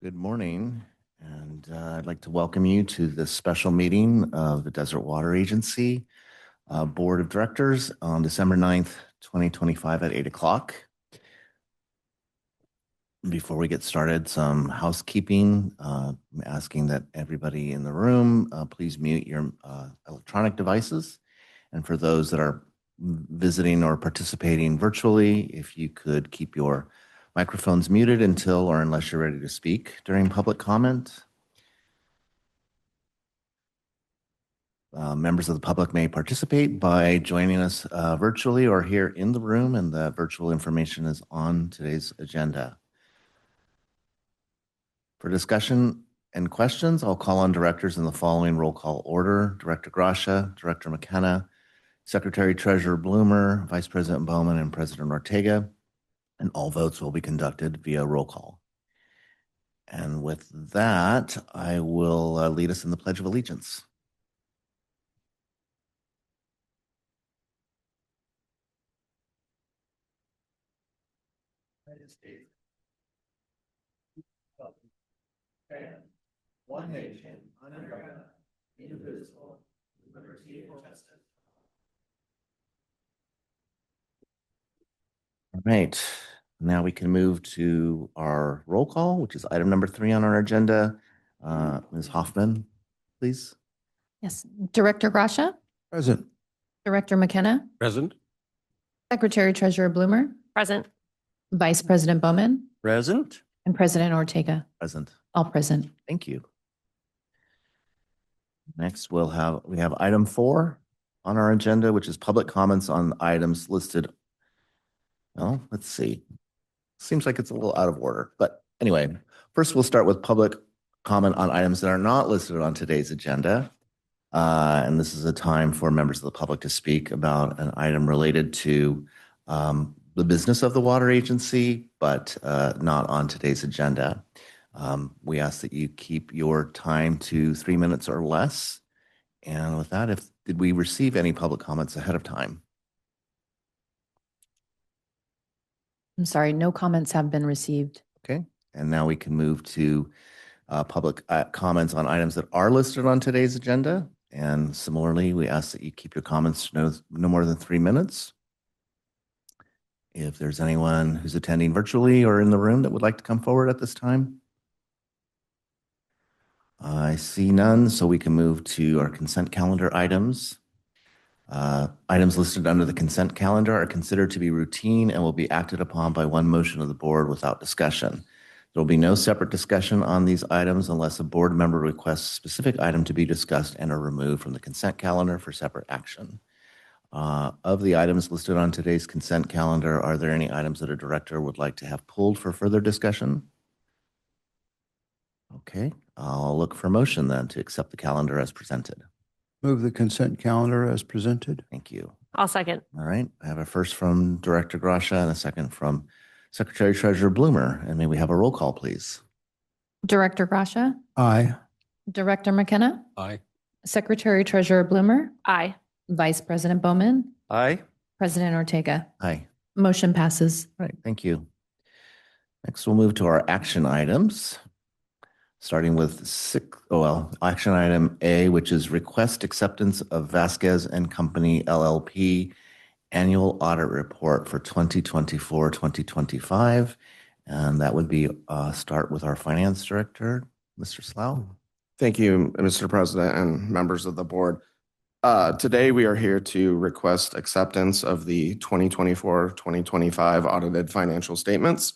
Good morning, and I'd like to welcome you to this special meeting of the Desert Water Agency Board of Directors on December 9th, 2025 at 8 o'clock. Before we get started, some housekeeping. I'm asking that everybody in the room please mute your electronic devices. And for those that are visiting or participating virtually, if you could keep your microphones muted until or unless you're ready to speak during public comment. Members of the public may participate by joining us virtually or here in the room, and the virtual information is on today's agenda. For discussion and questions, I'll call on directors in the following roll call order: Director Gracia, Director McKenna, Secretary Treasurer Bloomer, Vice President Bowman, and President Ortega, and all votes will be conducted via roll call. And with that, I will lead us in the Pledge of Allegiance. United States. One nation, under God, indivisible, with liberty and justice. All right, now we can move to our roll call, which is item number 3 on our agenda. Ms. Hoffman, please. Yes. Director Gracia, Present. Director McKenna, Present. Secretary Treasurer Bloomer, Present. Vice President Bowman, Present. and President Ortega. Present. All present. Thank you. Next, we have item 4 on our agenda, which is public comments on items listed. Well, let's see. Seems like it's a little out of order, but anyway, first we'll start with public comment on items that are not listed on today's agenda. And this is a time for members of the public to speak about an item related to the business of the water agency, but not on today's agenda. We ask that you keep your time to 3 minutes or less. And with that, did we receive any public comments ahead of time? I'm sorry, no comments have been received. Okay, and now we can move to public comments on items that are listed on today's agenda. And similarly, we ask that you keep your comments no more than 3 minutes. If there's anyone who's attending virtually or in the room that would like to come forward at this time. I see none, so we can move to our consent calendar items. Items listed under the consent calendar are considered to be routine and will be acted upon by one motion of the board without discussion. There will be no separate discussion on these items unless a board member requests a specific item to be discussed and are removed from the consent calendar for separate action. Of the items listed on today's consent calendar, are there any items that a director would like to have pulled for further discussion? Okay, I'll look for motion then to accept the calendar as presented. Move the consent calendar as presented. Thank you. I'll second. All right, I have a first from Director Gracia and a second from Secretary Treasurer Bloomer. And may we have a roll call, please? Director Gracia, Aye. Director McKenna, Aye. Secretary Treasurer Bloomer, Aye. Vice President Bowman, Aye. President Ortega. Aye. Motion passes. All right, thank you. Next, we'll move to our action items, starting with action item A, which is request acceptance of Vasquez and Company LLP annual audit report for 2024-2025. And that would be start with our finance director, Mr. Slough. Thank you, Mr. President and members of the board. Today, we are here to request acceptance of the 2024-2025 audited financial statements.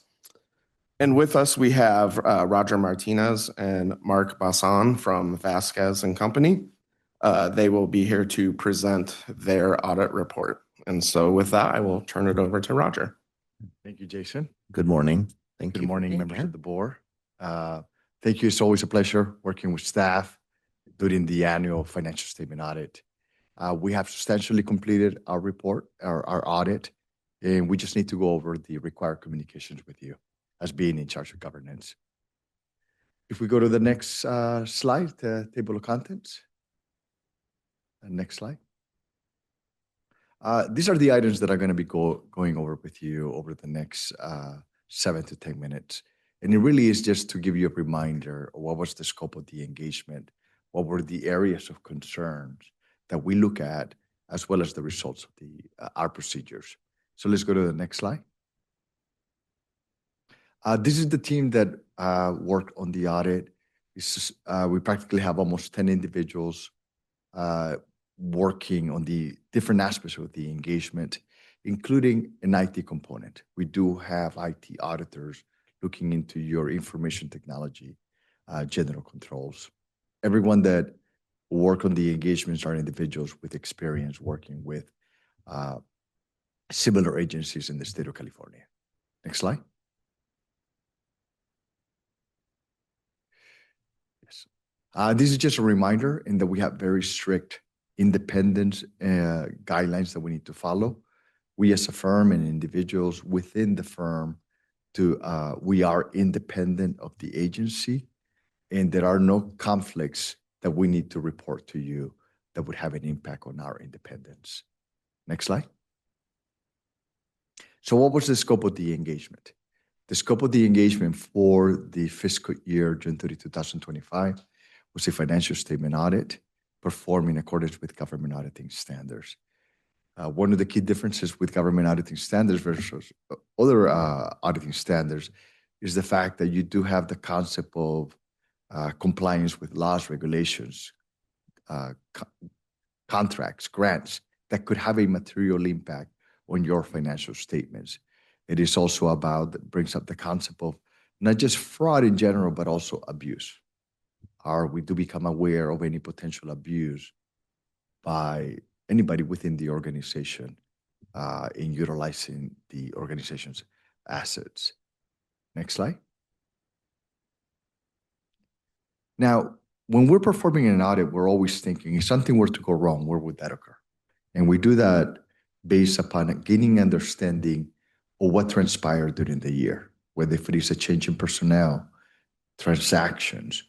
And with us, we have Roger Martinez and Mark Bassan from Vasquez and Company. They will be here to present their audit report. And so with that, I will turn it over to Roger. Thank you, Jason. Good morning. Thank you. Good morning, being members here. of the board. Thank you. It's always a pleasure working with staff during the annual financial statement audit. We have substantially completed our report, our audit, and we just need to go over the required communications with you as being in charge of governance. If we go to the next slide, the table of contents. Next slide. These are the items that are going to be going over with you over the next 7 to 10 minutes. And it really is just to give you a reminder of what was the scope of the engagement, what were the areas of concerns that we look at, as well as the results of our procedures. So let's go to the next slide. This is the team that worked on the audit. We practically have almost 10 individuals working on the different aspects of the engagement, including an IT component. We do have IT auditors looking into your information technology, general controls. Everyone that work on the engagements are individuals with experience working with similar agencies in the state of California. Next slide. Yes. This is just a reminder in that we have very strict independence guidelines that we need to follow. We as a firm and individuals within the firm, we are independent of the agency, and there are no conflicts that we need to report to you that would have an impact on our independence. Next slide. So what was the scope of the engagement? The scope of the engagement for the fiscal year, June 30, 2025, was a financial statement audit performed in accordance with government auditing standards. One of the key differences with government auditing standards versus other auditing standards is the fact that you do have the concept of compliance with laws, regulations, contracts, grants that could have a material impact on your financial statements. It is also brings up the concept of not just fraud in general, but also abuse. We do become aware of any potential abuse by anybody within the organization in utilizing the organization's assets. Next slide. Now, when we're performing an audit, we're always thinking, if something were to go wrong, where would that occur? And we do that based upon gaining understanding of what transpired during the year, whether if it is a change in personnel, transactions,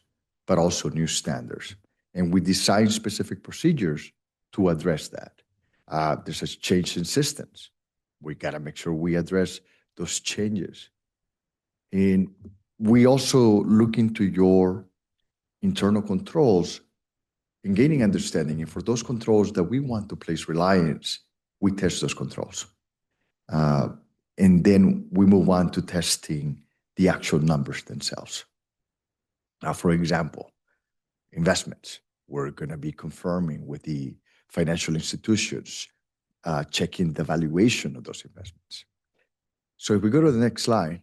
but also new standards. And we design specific procedures to address that. There's a change in systems. We got to make sure we address those changes. And we also look into your internal controls and gaining understanding. And for those controls that we want to place reliance, we test those controls. And then we move on to testing the actual numbers themselves. Now, for example, investments. We're going to be confirming with the financial institutions, checking the valuation of those investments. So if we go to the next slide,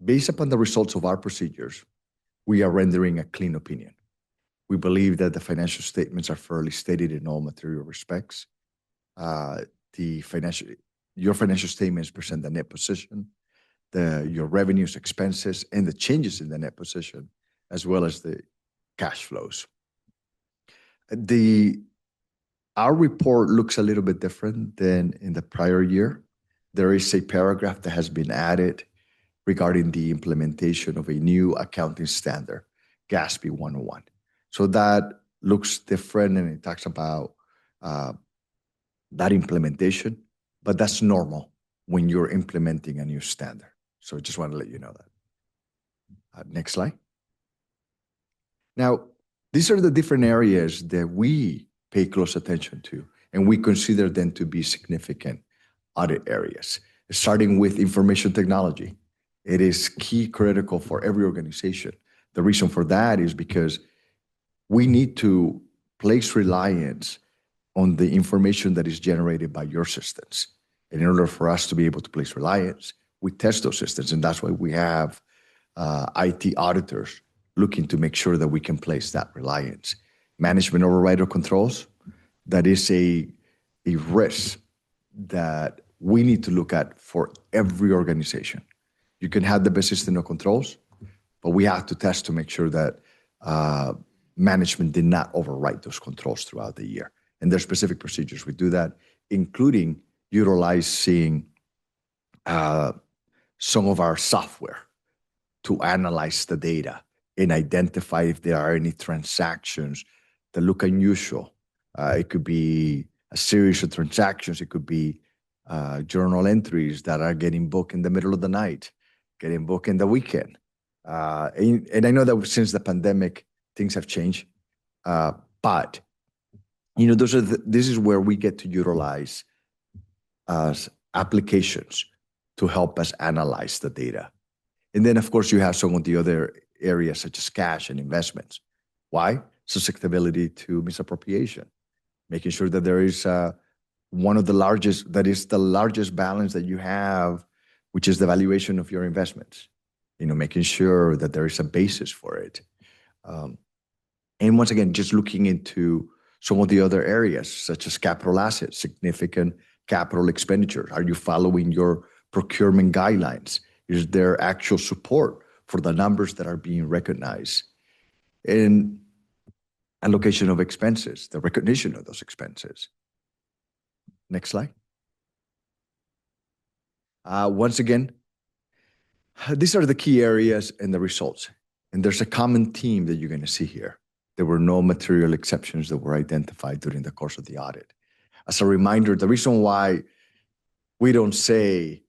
based upon the results of our procedures, we are rendering a clean opinion. We believe that the financial statements are fairly stated in all material respects. Your financial statements present the net position, your revenues, expenses, and the changes in the net position, as well as the cash flows. Our report looks a little bit different than in the prior year. There is a paragraph that has been added regarding the implementation of a new accounting standard, GASB 101. So that looks different, and it talks about that implementation, but that's normal when you're implementing a new standard. So I just want to let you know that. Next slide. Now, these are the different areas that we pay close attention to, and we consider them to be significant audit areas, starting with information technology. It is key critical for every organization. The reason for that is because we need to place reliance on the information that is generated by your systems. And in order for us to be able to place reliance, we test those systems, and that's why we have IT auditors looking to make sure that we can place that reliance. Management override or controls, that is a risk that we need to look at for every organization. You can have the best system of controls, but we have to test to make sure that management did not overwrite those controls throughout the year. And there's specific procedures. We do that, including utilizing some of our software to analyze the data and identify if there are any transactions that look unusual. It could be a series of transactions. It could be journal entries that are getting booked in the middle of the night, getting booked in the weekend. And I know that since the pandemic, things have changed. But, you know, this is where we get to utilize applications to help us analyze the data. And then, of course, you have some of the other areas such as cash and investments. Why? Susceptibility to misappropriation, making sure that there is one of the largest, that is the largest balance that you have, which is the valuation of your investments. You know, making sure that there is a basis for it. And once again, just looking into some of the other areas, such as capital assets, significant capital expenditures. Are you following your procurement guidelines? Is there actual support for the numbers that are being recognized? And allocation of expenses, the recognition of those expenses. Next slide. Once again, these are the key areas and the results. And there's a common theme that you're going to see here. There were no material exceptions that were identified during the course of the audit. As a reminder, the reason why we don't say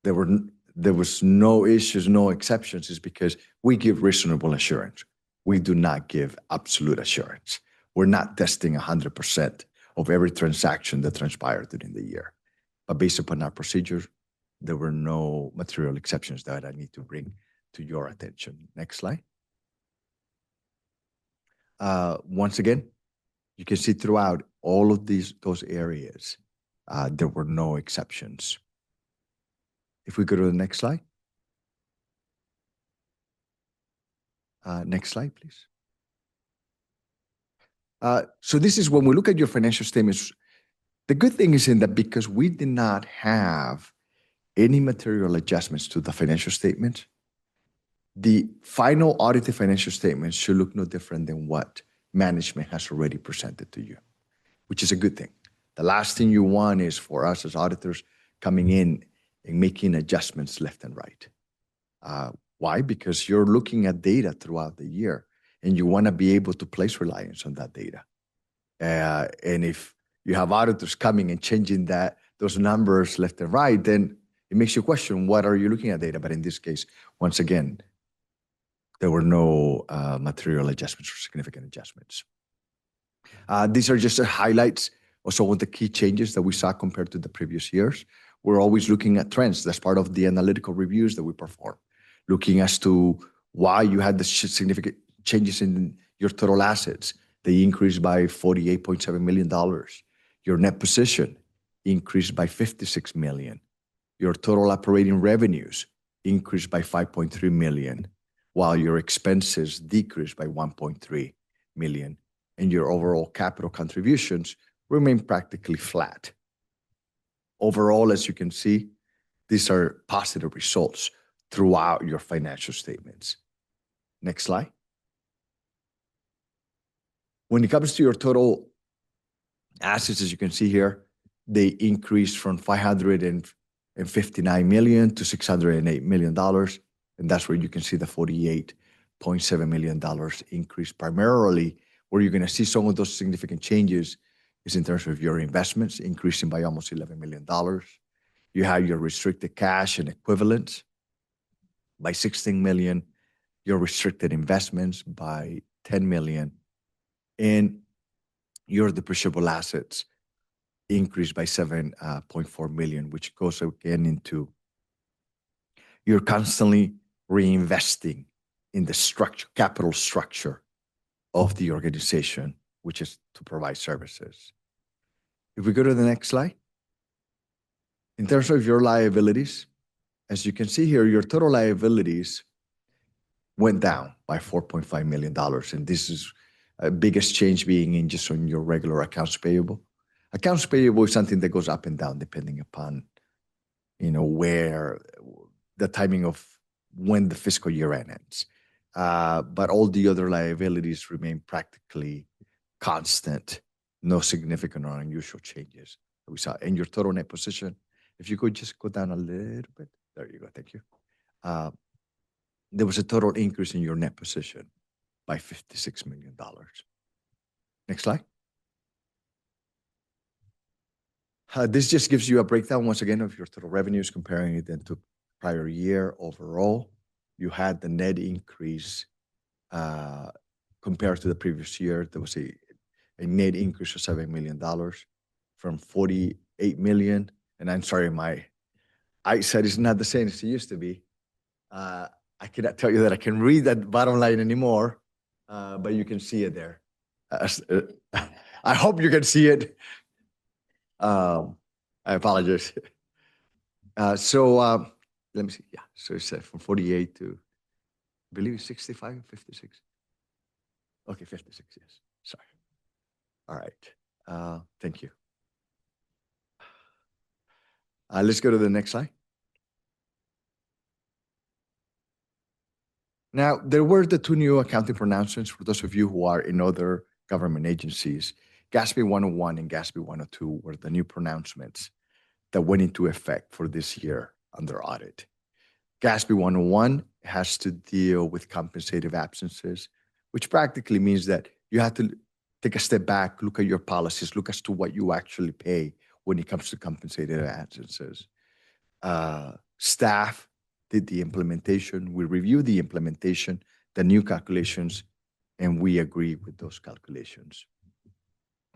there was no issues, no exceptions, is because we give reasonable assurance. We do not give absolute assurance. We're not testing 100% of every transaction that transpired during the year. But based upon our procedures, there were no material exceptions that I need to bring to your attention. Next slide. Once again, you can see throughout all of those areas, there were no exceptions. If we go to the next slide. Next slide, please. So this is when we look at your financial statements. The good thing is in that because we did not have any material adjustments to the financial statement, the final audited financial statements should look no different than what management has already presented to you, which is a good thing. The last thing you want is for us as auditors coming in and making adjustments left and right. Why? Because you're looking at data throughout the year and you want to be able to place reliance on that data. And if you have auditors coming and changing those numbers left and right, then it makes you question, what are you looking at data? But in this case, once again, there were no material adjustments or significant adjustments. These are just the highlights of some of the key changes that we saw compared to the previous years. We're always looking at trends. That's part of the analytical reviews that we perform, looking as to why you had the significant changes in your total assets. They increased by $48.7 million. Your net position increased by $56 million. Your total operating revenues increased by $5.3 million, while your expenses decreased by $1.3 million, and your overall capital contributions remain practically flat. Overall, as you can see, these are positive results throughout your financial statements. Next slide. When it comes to your total assets, as you can see here, they increased from $559 million to $608 million. And that's where you can see the $48.7 million increase. Primarily, where you're going to see some of those significant changes is in terms of your investments increasing by almost $11 million. You have your restricted cash and equivalents by $16 million, your restricted investments by $10 million, and your depreciable assets increased by $7.4 million, which goes again into you're constantly reinvesting in the capital structure of the organization, which is to provide services. If we go to the next slide. In terms of your liabilities, as you can see here, your total liabilities went down by $4.5 million. And this is the biggest change being in just on your regular accounts payable. Accounts payable is something that goes up and down depending upon, where the timing of when the fiscal year ends. But all the other liabilities remain practically constant, no significant or unusual changes that we saw. And your total net position, if you could just go down a little bit. There you go. Thank you. There was a total increase in your net position by $56 million. Next slide. This just gives you a breakdown once again of your total revenues, comparing it then to prior year overall. You had the net increase compared to the previous year. There was a net increase of $7 million from 48 million. And I'm sorry, my eyesight is not the same as it used to be. I cannot tell you that I can read that bottom line anymore, but you can see it there. I hope you can see it. I apologize. Let me see. Yeah, so it's from 48 to, I believe it's 65, 56. Okay, 56, yes. Sorry. All right. Thank you. Let's go to the next slide. Now, there were the two new accounting pronouncements for those of you who are in other government agencies. GASB 101 and GASB 102 were the new pronouncements that went into effect for this year under audit. GASB 101 has to deal with compensated absences, which practically means that you have to take a step back, look at your policies, look as to what you actually pay when it comes to compensated absences. Staff did the implementation. We reviewed the implementation, the new calculations, and we agree with those calculations.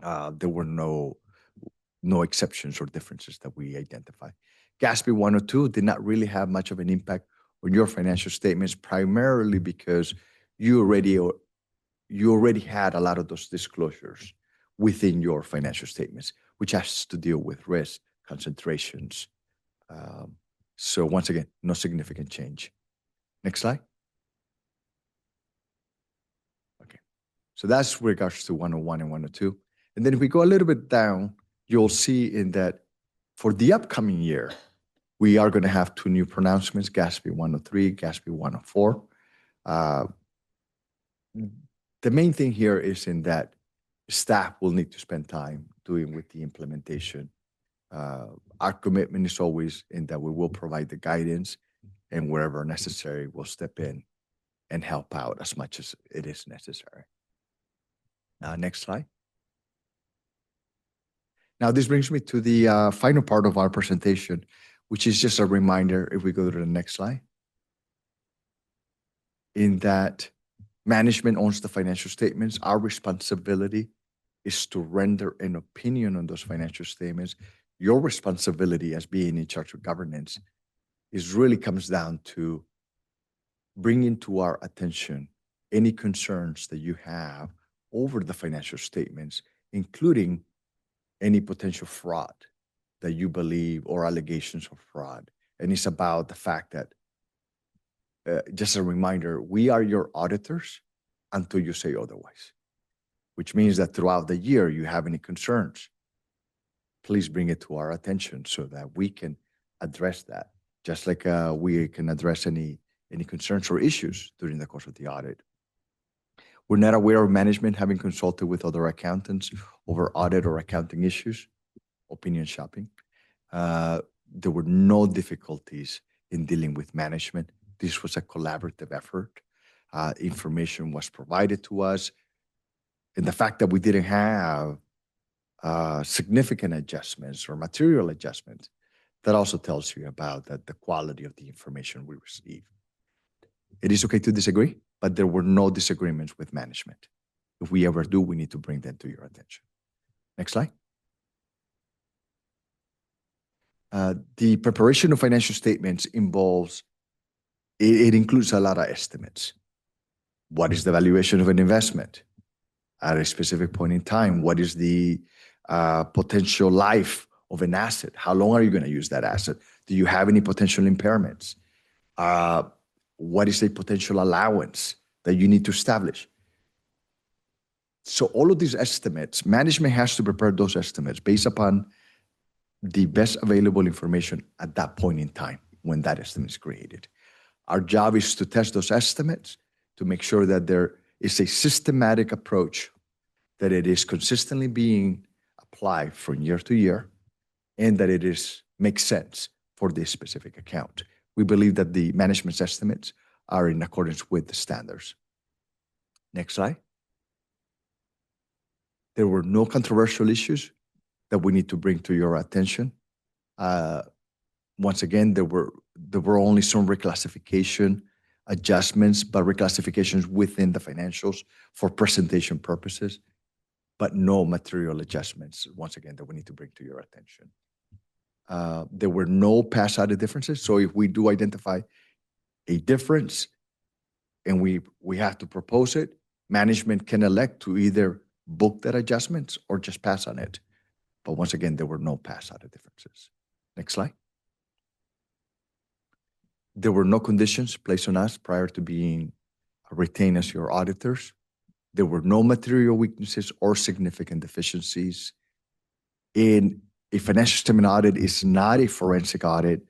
There were no exceptions or differences that we identified. GASB 102 did not really have much of an impact on your financial statements, primarily because you already had a lot of those disclosures within your financial statements, which has to deal with risk, concentrations. So once again, no significant change. Next slide. Okay, so that's regards to 101 and 102. And then if we go a little bit down, you'll see in that for the upcoming year, we are going to have two new pronouncements, GASB 103, GASB 104. The main thing here is in that staff will need to spend time doing with the implementation. Our commitment is always in that we will provide the guidance, and wherever necessary, we'll step in and help out as much as it is necessary. Next slide. Now, this brings me to the final part of our presentation, which is just a reminder, if we go to the next slide, in that management owns the financial statements. Our responsibility is to render an opinion on those financial statements. Your responsibility as being in charge of governance really comes down to bringing to our attention any concerns that you have over the financial statements, including any potential fraud that you believe or allegations of fraud. And it's about the fact that, just a reminder, we are your auditors until you say otherwise, which means that throughout the year, you have any concerns, please bring it to our attention so that we can address that, just like we can address any concerns or issues during the course of the audit. We're not aware of management having consulted with other accountants over audit or accounting issues, opinion shopping. There were no difficulties in dealing with management. This was a collaborative effort. Information was provided to us. And the fact that we didn't have significant adjustments or material adjustments, that also tells you about the quality of the information we received. It is okay to disagree, but there were no disagreements with management. If we ever do, we need to bring them to your attention. Next slide. The preparation of financial statements it includes a lot of estimates. What is the valuation of an investment at a specific point in time? What is the potential life of an asset? How long are you going to use that asset? Do you have any potential impairments? What is a potential allowance that you need to establish? So all of these estimates, management has to prepare those estimates based upon the best available information at that point in time when that estimate is created. Our job is to test those estimates to make sure that there is a systematic approach, that it is consistently being applied from year to year, and that it makes sense for this specific account. We believe that the management's estimates are in accordance with the standards. Next slide. There were no controversial issues that we need to bring to your attention. once again, there were only some reclassification adjustments, but reclassifications within the financials for presentation purposes, but no material adjustments, once again, that we need to bring to your attention. There were no pass audit differences. So if we do identify a difference and we have to propose it, management can elect to either book that adjustments or just pass on it. But once again, there were no pass audit differences. Next slide. There were no conditions placed on us prior to being retained as your auditors. There were no material weaknesses or significant deficiencies. In a financial statement audit is not a forensic audit,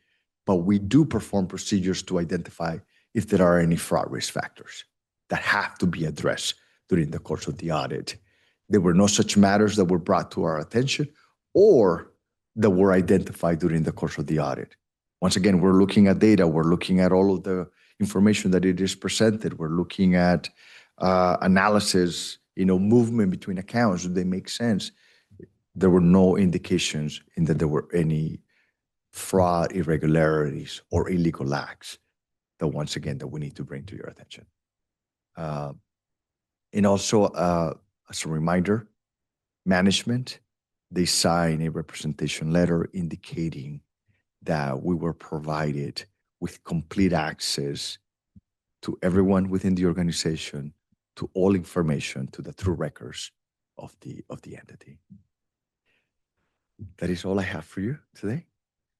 but we do perform procedures to identify if there are any fraud risk factors that have to be addressed during the course of the audit. There were no such matters that were brought to our attention or that were identified during the course of the audit. Once again, we're looking at data. We're looking at all of the information that it is presented. We're looking at analysis, movement between accounts. Do they make sense? There were no indications in that there were any fraud, irregularities, or illegal acts that, once again, that we need to bring to your attention. And also, as a reminder, management, they sign a representation letter indicating that we were provided with complete access to everyone within the organization, to all information, to the true records of the entity. That is all I have for you today.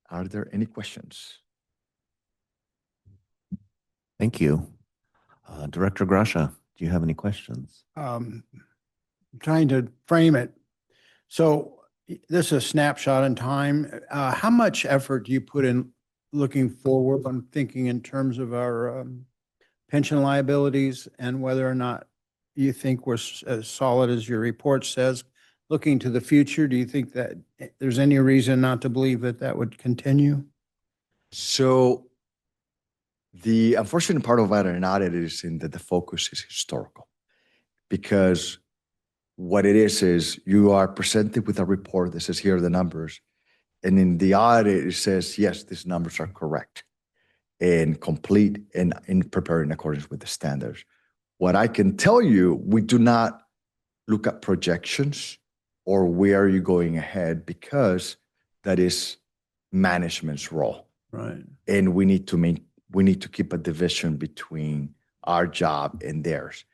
Are there any questions? Thank you. Director Grasha, do you have any questions? Trying to frame it. So this is a snapshot in time. How much effort do you put in looking forward? I'm thinking in terms of our pension liabilities and whether or not you think we're as solid as your report says. Looking to the future, do you think that there's any reason not to believe that that would continue? So the unfortunate part about an audit is in that the focus is historical, because what it is you are presented with a report that says, here are the numbers. And in the audit, it says, yes, these numbers are correct and complete and prepared in accordance with the standards. What I can tell you, we do not look at projections or where are you going ahead, because that is management's role. Right. And we need to keep a division between our job and theirs.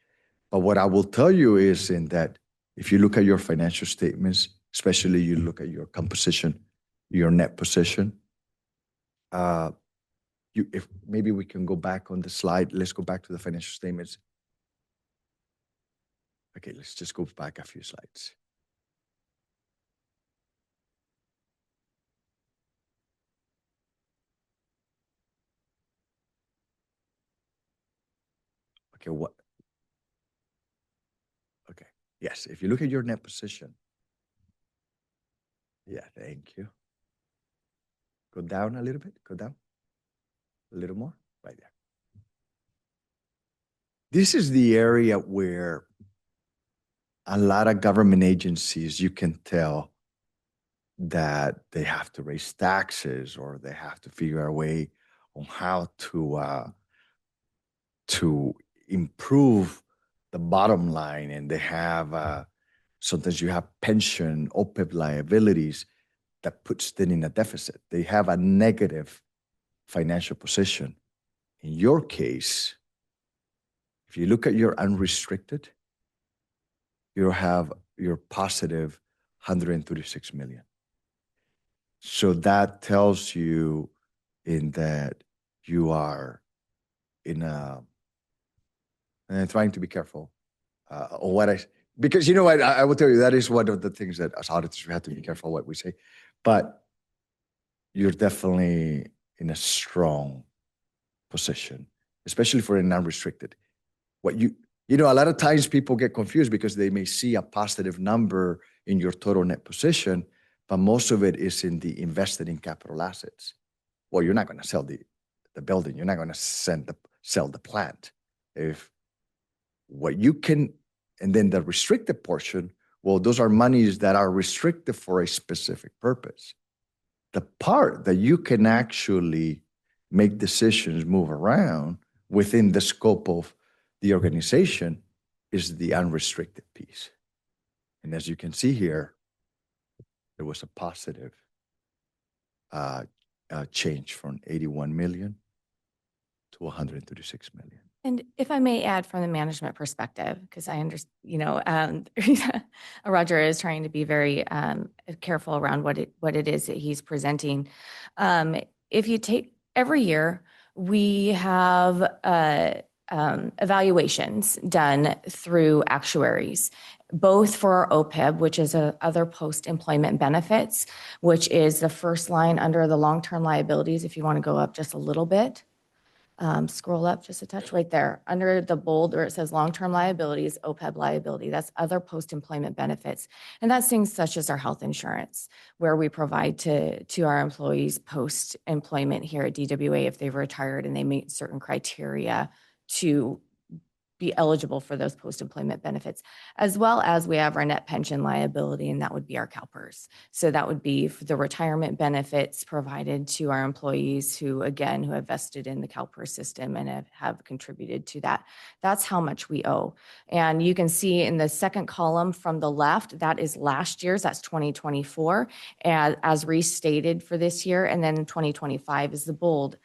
But what I will tell you is in that if you look at your financial statements, especially you look at your composition, your net position, if maybe we can go back on the slide. Let's go back to the financial statements. Okay, let's just go back a few slides. Okay, what? Okay, yes, if you look at your net position. Yeah, thank you. Go down a little bit, go down. A little more, right there. This is the area where a lot of government agencies, you can tell that they have to raise taxes or they have to figure a way on how to improve the bottom line. And they have, sometimes you have pension, OPEB liabilities that puts them in a deficit. They have a negative financial position. In your case, if you look at your unrestricted, you have your positive 136 million. So that tells you in that you are in a, and I'm trying to be careful on what because you know what, I will tell you, that is one of the things that as auditors, we have to be careful what we say, but you're definitely in a strong position, especially for a non-restricted. What you know, a lot of times people get confused because they may see a positive number in your total net position, but most of it is in the invested in capital assets. Well, you're not going to sell the building. You're not going to sell the plant. If what you can, and then the restricted portion, well, those are monies that are restricted for a specific purpose. The part that you can actually make decisions, move around within the scope of the organization is the unrestricted piece. And as you can see here, there was a positive change from 81 million to 136 million. And if I may add from the management perspective, because I understand, Roger is trying to be very careful around what it is that he's presenting. If you take every year, we have evaluations done through actuaries, both for our OPEB, which is other post-employment benefits, which is the first line under the long-term liabilities. If you want to go up just a little bit. Scroll up just a touch right there. Under the bold where it says long-term liabilities, OPEB liability, that's other post-employment benefits. And that's things such as our health insurance, where we provide to our employees post-employment here at DWA if they've retired and they meet certain criteria to be eligible for those post-employment benefits, as well as we have our net pension liability, and that would be our CalPERS. So that would be for the retirement benefits provided to our employees who have vested in the CalPERS system and have contributed to that. That's how much we owe. And you can see in the second column from the left, that is last year's, that's 2024, as restated for this year. And then 2025 is the bold,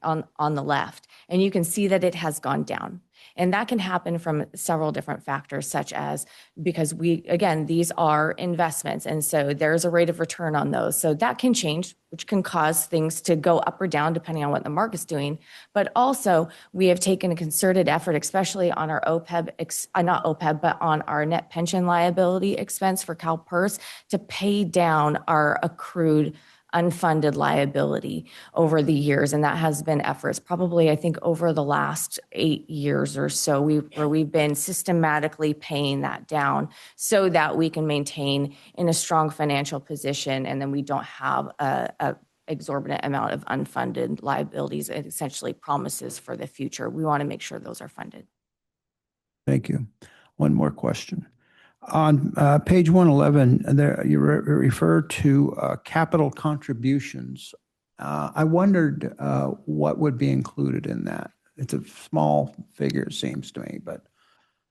on the left. And you can see that it has gone down. And that can happen from several different factors, such as because these are investments. And so there's a rate of return on those. So that can change, which can cause things to go up or down depending on what the market's doing. But also we have taken a concerted effort, especially on our not OPEB, but on our net pension liability expense for CalPERS to pay down our accrued unfunded liability over the years. And that has been efforts probably, I think, over the last 8 years or so, where we've been systematically paying that down so that we can maintain in a strong financial position. And then we don't have a exorbitant amount of unfunded liabilities and essentially promises for the future. We want to make sure those are funded. Thank you. One more question. On page 111, there you refer to capital contributions. I wondered what would be included in that. It's a small figure, it seems to me, but.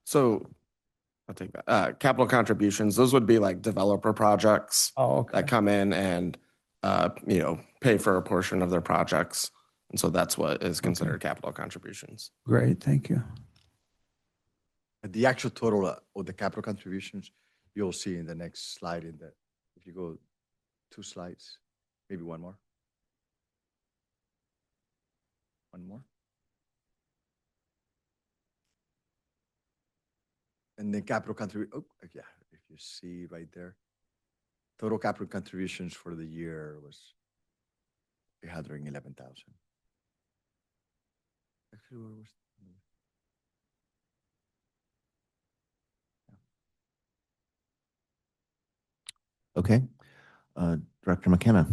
So I'll take that. Capital contributions, those would be like developer projects that come in and, pay for a portion of their projects. And so that's what is considered capital contributions. Great, thank you. The actual total of the capital contributions, you'll see in the next slide if you go 2 slides, maybe one more. One more. And then capital contribution, if you see right there, total capital contributions for the year was 111,000. Actually, where was Okay. Director McKenna.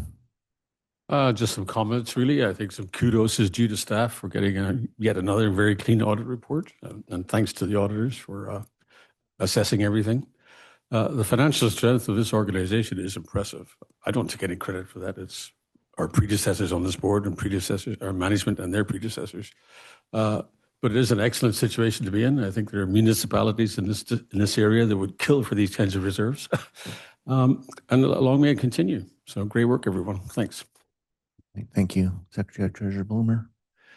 Just some comments, really. I think some kudos is due to staff for getting yet another very clean audit report. And thanks to the auditors for assessing everything. The financial strength of this organization is impressive. I don't take any credit for that. It's our predecessors on this board and our management and their predecessors. But it is an excellent situation to be in. I think there are municipalities in this area that would kill for these kinds of reserves. And long may it continue. So great work, everyone. Thanks. Thank you. Secretary Treasurer Bloomer.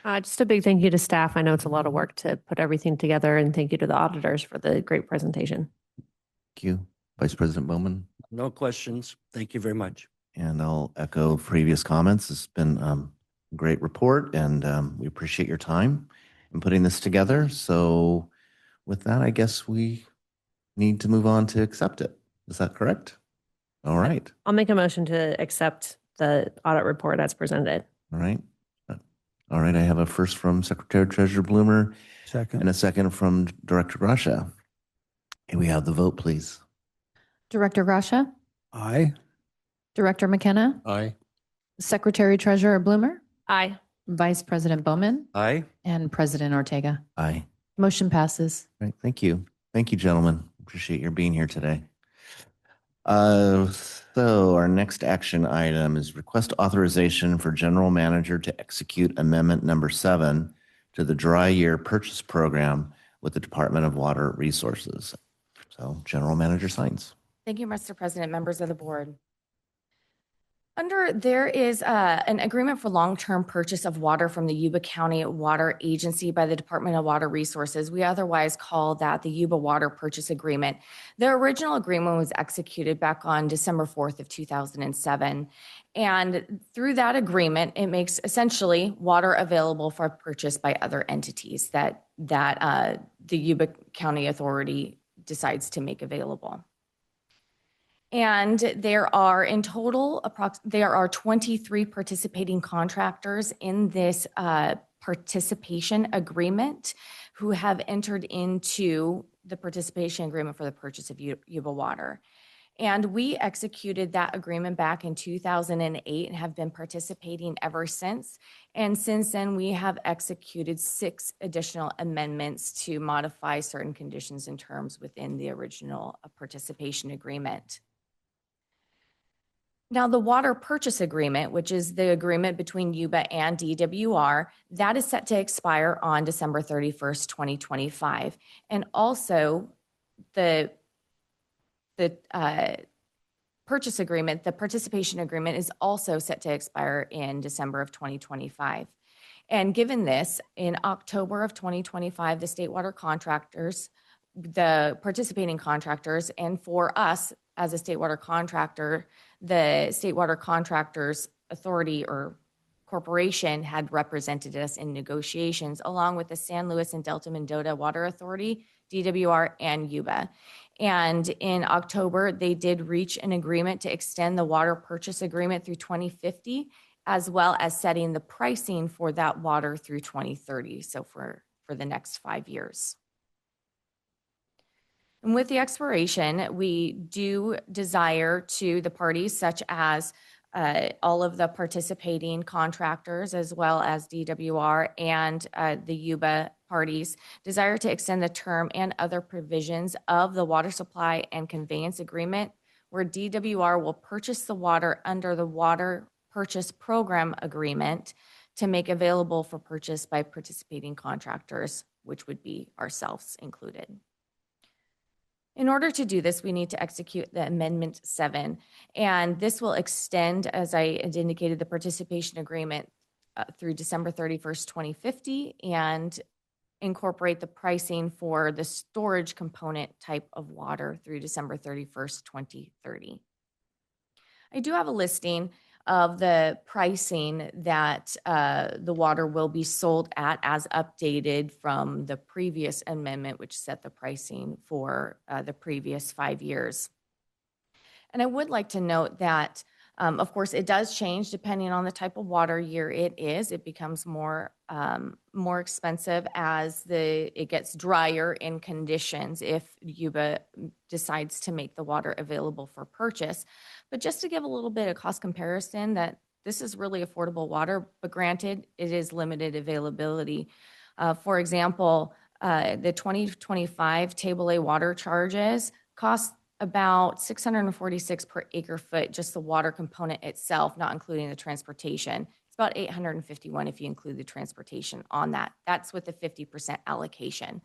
Just a big thank you to staff. I know it's a lot of work to put everything together, and thank you to the auditors for the great presentation. Thank you. Vice President Bowman. No questions. Thank you very much. And I'll echo previous comments. It's been a great report, and we appreciate your time in putting this together. So with that, I guess we need to move on to accept it. Is that correct? All right. I'll make a motion to accept the audit report as presented. All right. All right. I have a first from Secretary Treasurer Bloomer Second. and a second from Director Gracia. Can we have the vote, please? Director Gracia, Aye. Director McKenna, Aye. Secretary Treasurer Bloomer, Aye. Vice President Bowman, Aye. and President Ortega. Aye. Motion passes. Right. Thank you. Thank you, gentlemen. Appreciate your being here today. So our next action item is request authorization for general manager to execute amendment number 7 to the dry year purchase program with the Department of Water Resources. So general manager signs. Thank you, Mr. President, members of the board. There is an agreement for long-term purchase of water from the Yuba County Water Agency by the Department of Water Resources. We otherwise call that the Yuba Water Purchase Agreement. The original agreement was executed back on December 4th of 2007. And through that agreement, it makes essentially water available for purchase by other entities that the Yuba County Authority decides to make available. And there are in total, there are 23 participating contractors in this participation agreement who have entered into the participation agreement for the purchase of Yuba Water. And we executed that agreement back in 2008 and have been participating ever since. And since then, we have executed 6 additional amendments to modify certain conditions and terms within the original participation agreement. Now, the water purchase agreement, which is the agreement between Yuba and DWR, that is set to expire on December 31st, 2025. And also the purchase agreement, the participation agreement is also set to expire in December of 2025. And given this, in October of 2025, the state water contractors, the participating contractors, and for us as a state water contractor, the State Water Contractors Authority or Corporation had represented us in negotiations along with the San Luis and Delta Mendota Water Authority, DWR, and Yuba. And in October, they did reach an agreement to extend the water purchase agreement through 2050, as well as setting the pricing for that water through 2030, so for the next 5 years. And with the expiration, we do desire to the parties such as all of the participating contractors, as well as DWR and the Yuba parties, desire to extend the term and other provisions of the water supply and conveyance agreement, where DWR will purchase the water under the water purchase program agreement to make available for purchase by participating contractors, which would be ourselves included. In order to do this, we need to execute the Amendment 7, and this will extend, as I had indicated, the participation agreement through December 31st, 2050, and incorporate the pricing for the storage component type of water through December 31st, 2030. I do have a listing of the pricing that the water will be sold at as updated from the previous amendment, which set the pricing for the previous 5 years. And I would like to note that, of course, it does change depending on the type of water year it is. It becomes more expensive as it gets drier in conditions if Yuba decides to make the water available for purchase. But just to give a little bit of cost comparison, that this is really affordable water, but granted, it is limited availability. For example, the 2025 Table A water charges cost about $646 per acre foot, just the water component itself, not including the transportation. It's about $851 if you include the transportation on that. That's with the 50% allocation.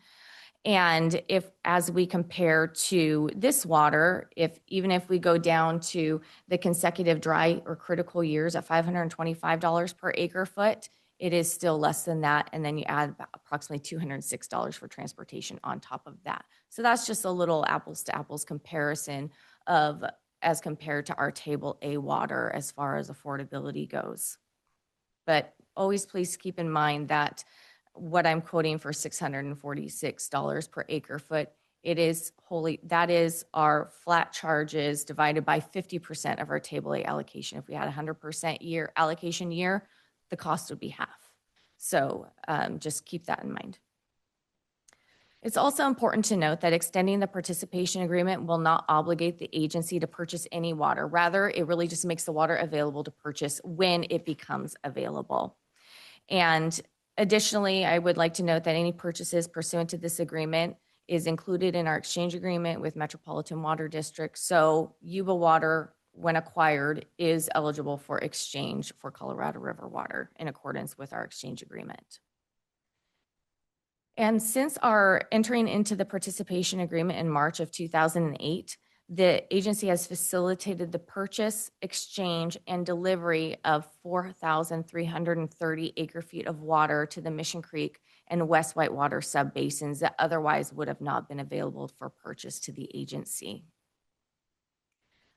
And as we compare to this water, even if we go down to the consecutive dry or critical years at $525 per acre foot, it is still less than that. And then you add approximately $206 for transportation on top of that. So that's just a little apples to apples comparison as compared to our Table A water as far as affordability goes. But always please keep in mind that what I'm quoting for $646 per acre foot, that is our flat charges divided by 50% of our Table A allocation. If we had 100% allocation year, the cost would be half. So just keep that in mind. It's also important to note that extending the participation agreement will not obligate the agency to purchase any water. Rather, it really just makes the water available to purchase when it becomes available. And additionally, I would like to note that any purchases pursuant to this agreement is included in our exchange agreement with Metropolitan Water District. So Yuba Water, when acquired, is eligible for exchange for Colorado River water in accordance with our exchange agreement. And since our entering into the participation agreement in March of 2008, the agency has facilitated the purchase, exchange, and delivery of 4,330 acre-feet of water to the Mission Creek and West Whitewater subbasins that otherwise would have not been available for purchase to the agency.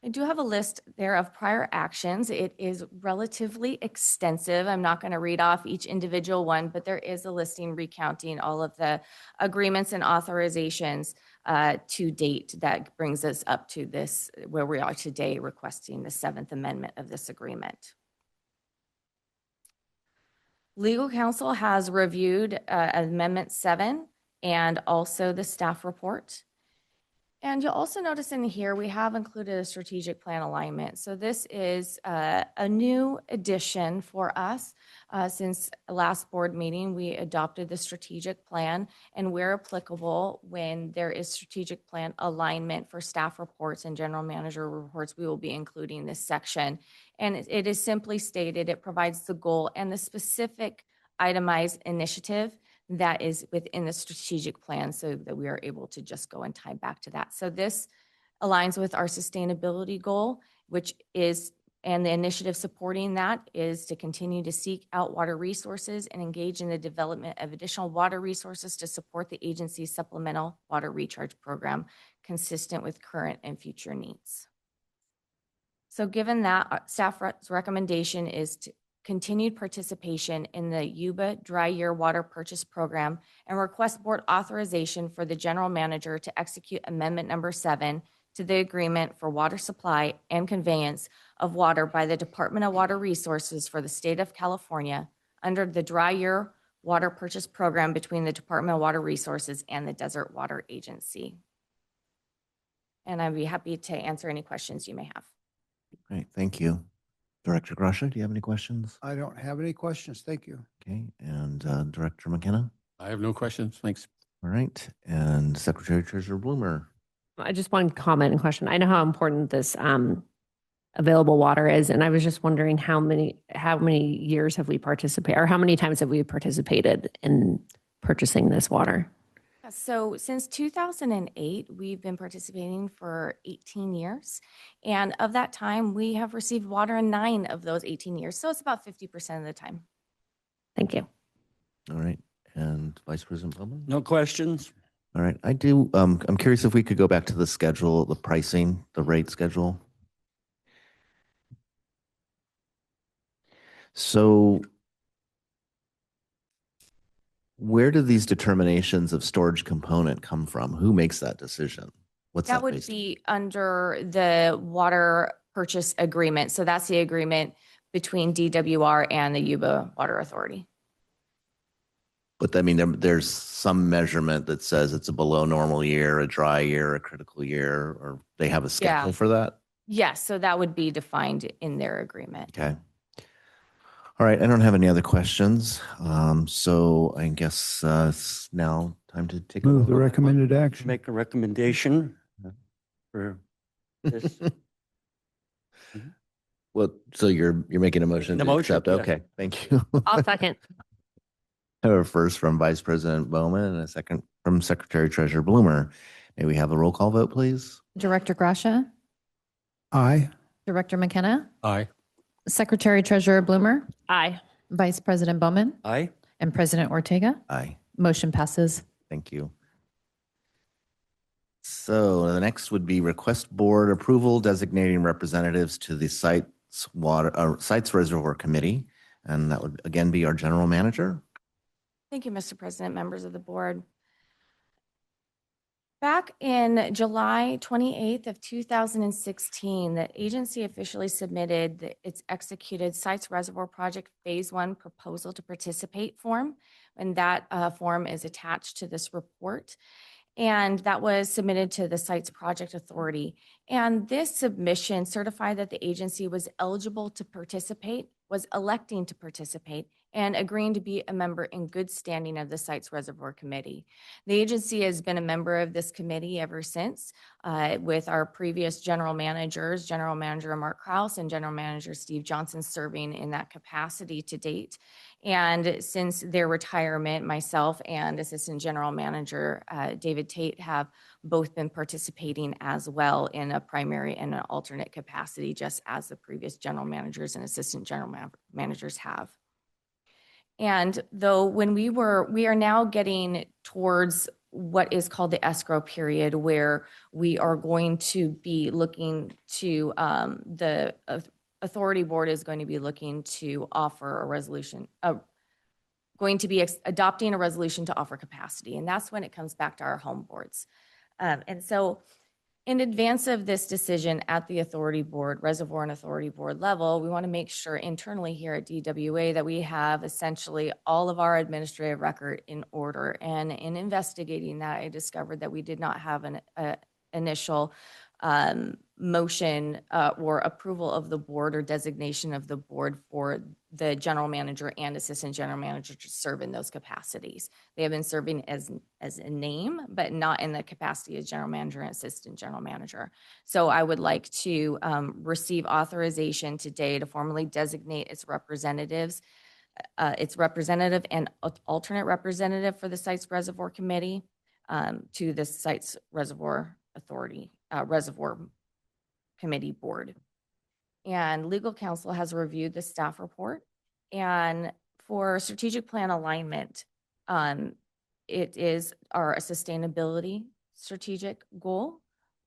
I do have a list there of prior actions. It is relatively extensive. I'm not going to read off each individual one, but there is a listing recounting all of the agreements and authorizations to date that brings us up to this, where we are today, requesting the 7th Amendment of this agreement. Legal counsel has reviewed Amendment 7 and also the staff report. And you'll also notice in here, we have included a strategic plan alignment. So this is a new addition for us. Since last board meeting, we adopted the strategic plan, and where applicable, when there is strategic plan alignment for staff reports and general manager reports, we will be including this section. And it is simply stated, it provides the goal and the specific itemized initiative that is within the strategic plan, so that we are able to just go and tie back to that. So this aligns with our sustainability goal, which is, and the initiative supporting that is to continue to seek out water resources and engage in the development of additional water resources to support the agency's supplemental water recharge program, consistent with current and future needs. So given that, staff's recommendation is to continued participation in the Yuba Dry Year Water Purchase Program and request board authorization for the general manager to execute Amendment Number 7 to the agreement for water supply and conveyance of water by the Department of Water Resources for the state of California under the Dry Year Water Purchase Program between the Department of Water Resources and the Desert Water Agency. And I'd be happy to answer any questions you may have. Great, thank you. Director Grusha, do you have any questions? I don't have any questions. Thank you. Okay, and Director McKenna? I have no questions. Thanks. All right, and Secretary Treasurer Bloomer? I just one comment and question. I know how important this available water is, and I was just wondering how many years have we participated, or how many times have we participated in purchasing this water? So since 2008, we've been participating for 18 years. And of that time, we have received water in 9 of those 18 years. So it's about 50% of the time. Thank you. All right, and Vice President Bowman? No questions? All right, I do, I'm curious if we could go back to the schedule, the pricing, the rate schedule. So where do these determinations of storage component come from? Who makes that decision? What's That that would based on? be under the water purchase agreement. So that's the agreement between DWR and the Yuba Water Authority. But I mean, there's some measurement that says it's a below normal year, a dry year, a critical year, or they have a schedule Yeah. for that? Yes, so that would be defined in their agreement. Okay. All right, I don't have any other questions. So I guess it's now time to take a Move the vote. recommended action. Make a recommendation for this. Well, so you're making a motion The to motion, accept? yeah. Okay, thank you. I'll second. I have a first from Vice President Bowman and a second from Secretary Treasurer Bloomer. May we have a roll call vote, please? Director Grusha, Aye. Director McKenna, Aye. Secretary Treasurer Bloomer, Aye. Vice President Bowman, Aye. and President Ortega. Aye. Motion passes. Thank you. So the next would be request board approval designating representatives to the Sites Reservoir Committee. And that would again be our general manager. Thank you, Mr. President, members of the board. Back in July 28th of 2016, the agency officially submitted its executed Sites Reservoir Project Phase 1 proposal to participate form, and that form is attached to this report. And that was submitted to the Sites Project Authority. And this submission certified that the agency was eligible to participate, was electing to participate, and agreeing to be a member in good standing of the Sites Reservoir Committee. The agency has been a member of this committee ever since, with our previous general managers, General Manager Mark Kraus and General Manager Steve Johnson serving in that capacity to date. And since their retirement, myself and Assistant General Manager David Tate have both been participating as well in a primary and an alternate capacity, just as the previous general managers and assistant general managers have. And though we are now getting towards what is called the escrow period, where we are going to be looking to, the authority board is going to be looking to offer a resolution, going to be adopting a resolution to offer capacity. And that's when it comes back to our home boards. And so in advance of this decision at the authority board, reservoir and authority board level, we want to make sure internally here at DWA that we have essentially all of our administrative record in order. And in investigating that, I discovered that we did not have an initial motion or approval of the board or designation of the board for the general manager and assistant general manager to serve in those capacities. They have been serving as a name, but not in the capacity as general manager and assistant general manager. So I would like to receive authorization today to formally designate its representatives, its representative and alternate representative for the Sites Reservoir Committee to the Sites Reservoir Authority, Reservoir Committee Board. And legal counsel has reviewed the staff report. And for strategic plan alignment, it is our sustainability strategic goal,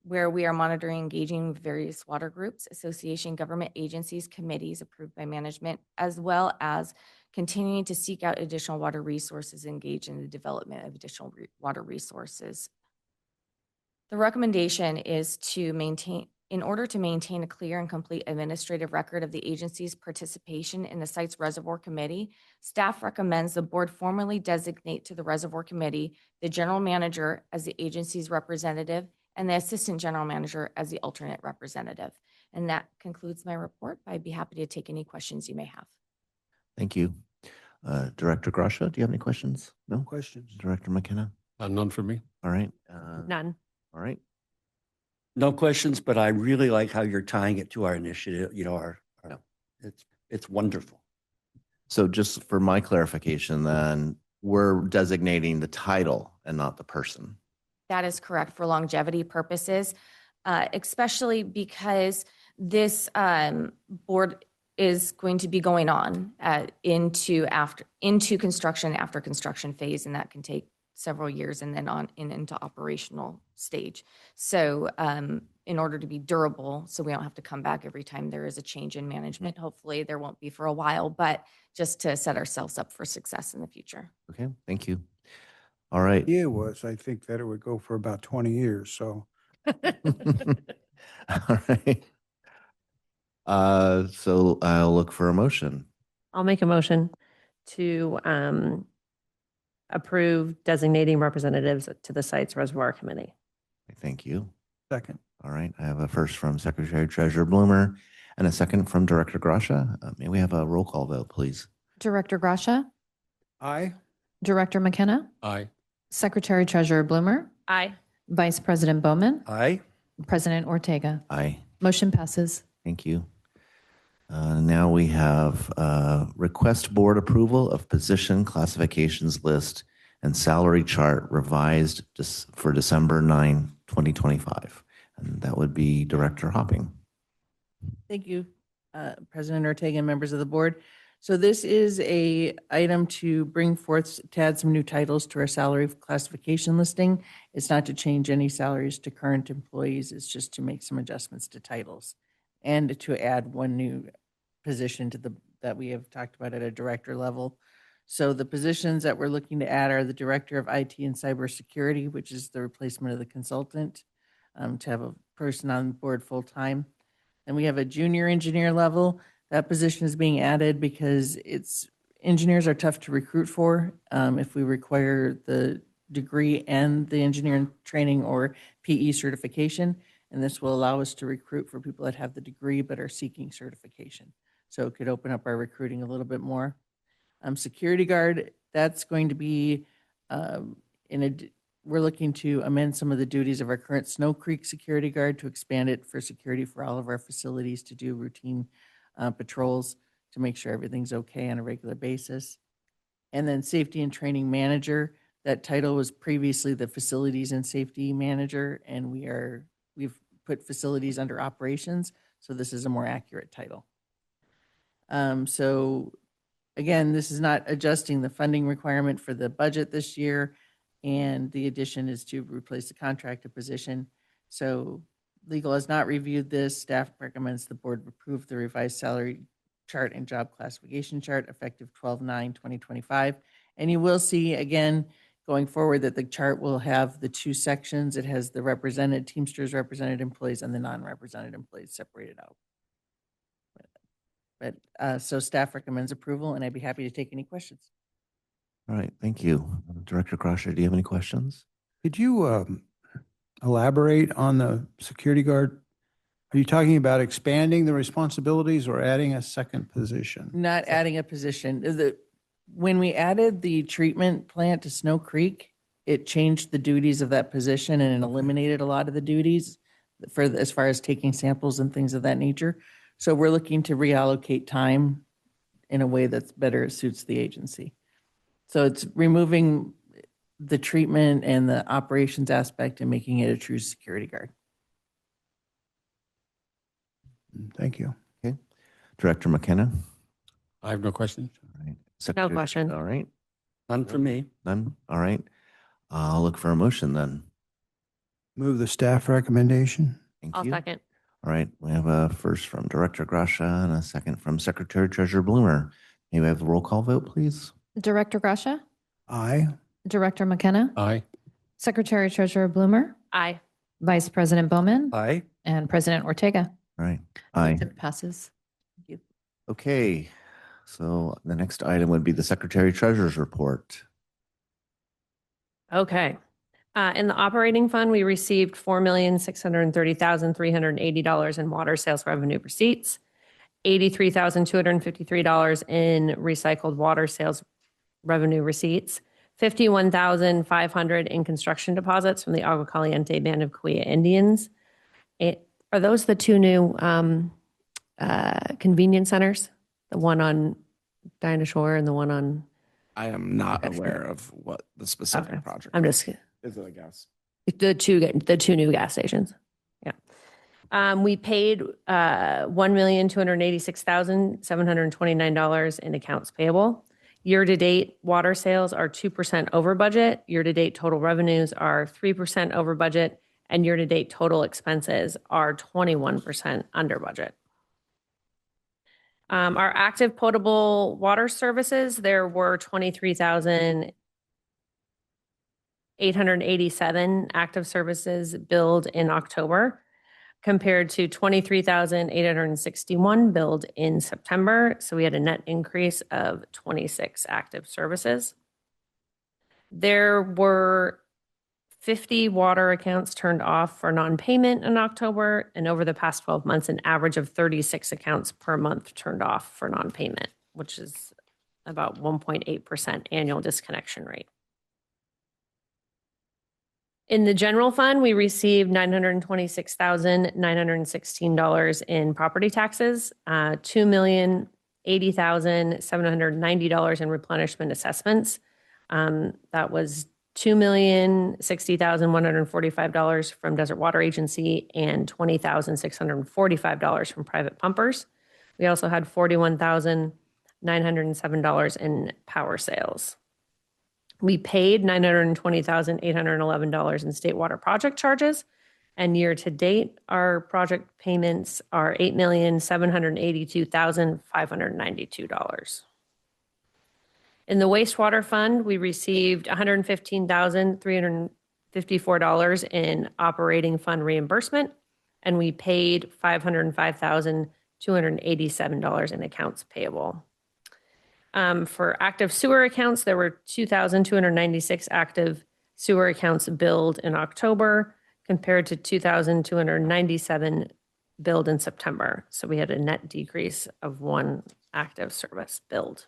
where we are monitoring, engaging with various water groups, association, government agencies, committees approved by management, as well as continuing to seek out additional water resources, engage in the development of additional water resources. The recommendation is to maintain, in order to maintain a clear and complete administrative record of the agency's participation in the Sites Reservoir Committee, staff recommends the board formally designate to the Reservoir Committee the general manager as the agency's representative and the assistant general manager as the alternate representative. And that concludes my report. I'd be happy to take any questions you may have. Thank you. Director Grasha, do you have any questions? No? Questions? Director McKenna? None for me. All right. None. All right. No questions, but I really like how you're tying it to our initiative, you know, our it's wonderful. So just for my clarification, then we're designating the title and not the person. That is correct for longevity purposes, especially because this board is going to be going on into construction, after construction phase, and that can take several years and then on into operational stage. So in order to be durable, so we don't have to come back every time there is a change in management, hopefully there won't be for a while, but just to set ourselves up for success in the future. Okay, thank you. All right. Idea was, I think that it would go for about 20 years, so. All right. So I'll look for a motion. I'll make a motion to approve designating representatives to the Sites Reservoir Committee. Thank you. Second. All right. I have a first from Secretary Treasurer Bloomer and a second from Director Grasha. May we have a roll call vote, please? Director Grasha, Aye. Director McKenna, Aye. Secretary Treasurer Bloomer, Aye. Vice President Bowman, Aye. President Ortega. Aye. Motion passes. Thank you. Now we have request board approval of position classifications list and salary chart revised for December 9, 2025. And that would be Director Hopping. Thank you, President Ortega and members of the board. So this is a item to bring forth, to add some new titles to our salary classification listing. It's not to change any salaries to current employees. It's just to make some adjustments to titles and to add one new position to that we have talked about at a director level. So the positions that we're looking to add are the Director of IT and Cybersecurity, which is the replacement of the consultant, to have a person on board full-time. And we have a junior engineer level. That position is being added because engineers are tough to recruit for if we require the degree and the engineering training or PE certification. And this will allow us to recruit for people that have the degree but are seeking certification. So it could open up our recruiting a little bit more. Security guard, that's going to be we're looking to amend some of the duties of our current Snow Creek security guard to expand it for security for all of our facilities to do routine patrols to make sure everything's okay on a regular basis. And then safety and training manager, that title was previously the facilities and safety manager, and we've put facilities under operations, so this is a more accurate title. So again, this is not adjusting the funding requirement for the budget this year, and the addition is to replace the contracted position. So legal has not reviewed this. Staff recommends the board approve the revised salary chart and job classification chart effective 12/9/2025. And you will see again, going forward, that the chart will have the two sections. It has the represented Teamsters represented employees and the non-represented employees separated out. But so staff recommends approval, and I'd be happy to take any questions. All right, thank you. Director Crusher, do you have any questions? Could you elaborate on the security guard? Are you talking about expanding the responsibilities or adding a second position? Not adding a position. When we added the treatment plant to Snow Creek, it changed the duties of that position and it eliminated a lot of the duties as far as taking samples and things of that nature. So we're looking to reallocate time in a way that's better suits the agency. So it's removing the treatment and the operations aspect and making it a true security guard. Thank you. Okay. Director McKenna? I have no questions. All right. Secretary- question. All right. None for me. None? All right. I'll look for a motion then. Move the staff recommendation. Thank I'll you. second. All right. We have a first from Director Gracia and a second from Secretary Treasurer Bloomer. May we have a roll call vote, please? Director Gracia, Aye. Director McKenna, Aye. Secretary Treasurer Bloomer, Aye. Vice President Bowman, Aye. and President Ortega. All right. Aye. It passes. Okay. So the next item would be the Secretary Treasurer's report. Okay. In the operating fund, we received $4,630,380 in water sales revenue receipts, $83,253 in recycled water sales revenue receipts, $51,500 in construction deposits from the Agua Caliente Band of Cahuilla Indians. Are those the two new convenience centers? The one on Dinah Shore and the one on, I am not aware of what the specific Okay. project. I'm just, Is it a guess? the two new gas stations. Yeah. We paid $1,286,729 in accounts payable. Year-to-date water sales are 2% over budget. Year-to-date total revenues are 3% over budget. And year-to-date total expenses are 21% under budget. Our active potable water services, there were 23,887 active services billed in October, compared to 23,861 billed in September. So we had a net increase of 26 active services. There were 50 water accounts turned off for non-payment in October, and over the past 12 months, an average of 36 accounts per month turned off for non-payment, which is about 1.8% annual disconnection rate. In the general fund, we received $926,916 in property taxes, $2,080,790 in replenishment assessments. That was $2,060,145 from Desert Water Agency and $20,645 from private pumpers. We also had $41,907 in power sales. We paid $920,811 in state water project charges, and year to date, our project payments are $8,782,592. In the wastewater fund, we received $115,354 in operating fund reimbursement, and we paid $505,287 in accounts payable. For active sewer accounts, there were 2,296 active sewer accounts billed in October compared to 2,297 billed in September. So we had a net decrease of one active service billed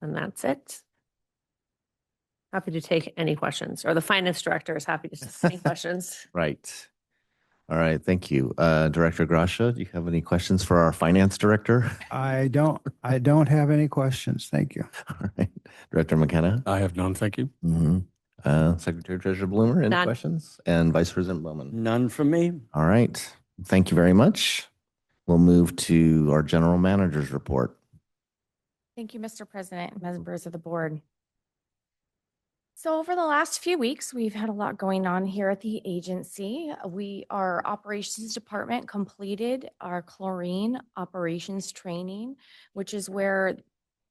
And that's it. Happy to take any questions, or the finance director is happy to take any questions. Right. All right, thank you. Director Gracia, do you have any questions for our finance director? I don't have any questions. Thank you. All right. Director McKenna? I have none, thank you. Secretary Treasurer Bloomer, any None. questions? And Vice President Bowman? None from me. All right. Thank you very much. We'll move to our general manager's report. Thank you, Mr. President and members of the board. So over the last few weeks, we've had a lot going on here at the agency. Our operations department completed our chlorine operations training, which is where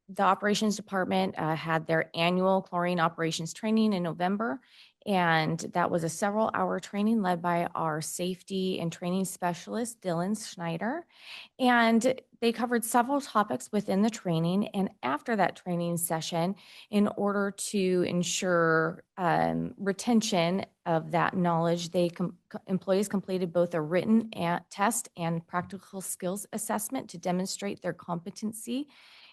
the operations department had their annual chlorine operations training in November. And that was a several-hour training led by our safety and training specialist, Dylan Schneider. And they covered several topics within the training. And after that training session, in order to ensure retention of that knowledge, employees completed both a written test and practical skills assessment to demonstrate their competency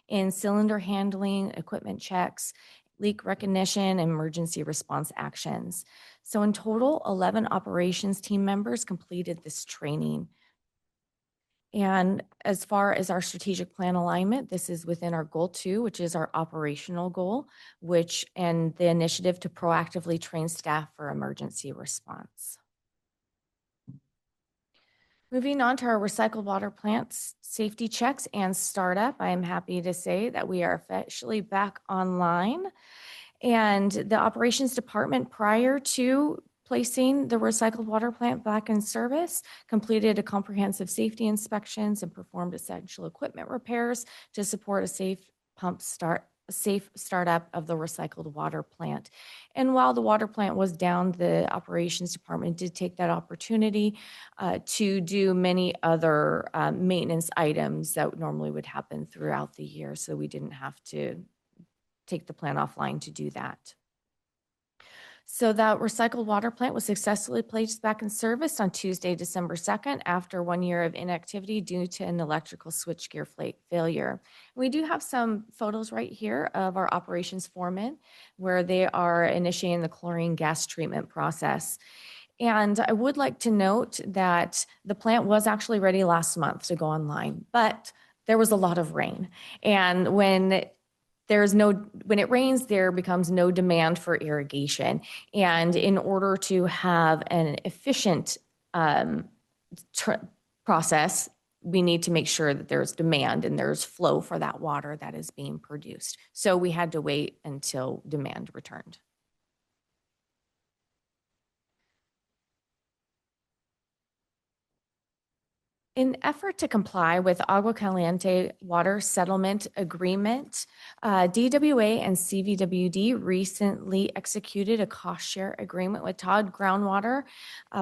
in cylinder handling, equipment checks, leak recognition, and emergency response actions. So in total, 11 operations team members completed this training. And as far as our strategic plan alignment, this is within our goal 2, which is our operational goal, and the initiative to proactively train staff for emergency response. Moving on to our recycled water plants, safety checks and startup, I am happy to say that we are officially back online. And the operations department, prior to placing the recycled water plant back in service, completed a comprehensive safety inspections and performed essential equipment repairs to support a safe startup of the recycled water plant. And while the water plant was down, the operations department did take that opportunity to do many other maintenance items that normally would happen throughout the year. So we didn't have to take the plant offline to do that. So that recycled water plant was successfully placed back in service on Tuesday, December 2nd, after 1 year of inactivity due to an electrical switchgear failure. We do have some photos right here of our operations foremen where they are initiating the chlorine gas treatment process. And I would like to note that the plant was actually ready last month to go online, but there was a lot of rain. And when it rains, there becomes no demand for irrigation. And in order to have an efficient process, we need to make sure that there's demand and there's flow for that water that is being produced. So we had to wait until demand returned. In effort to comply with Agua Caliente Water Settlement Agreement, DWA and CVWD recently executed a cost share agreement with Todd Groundwater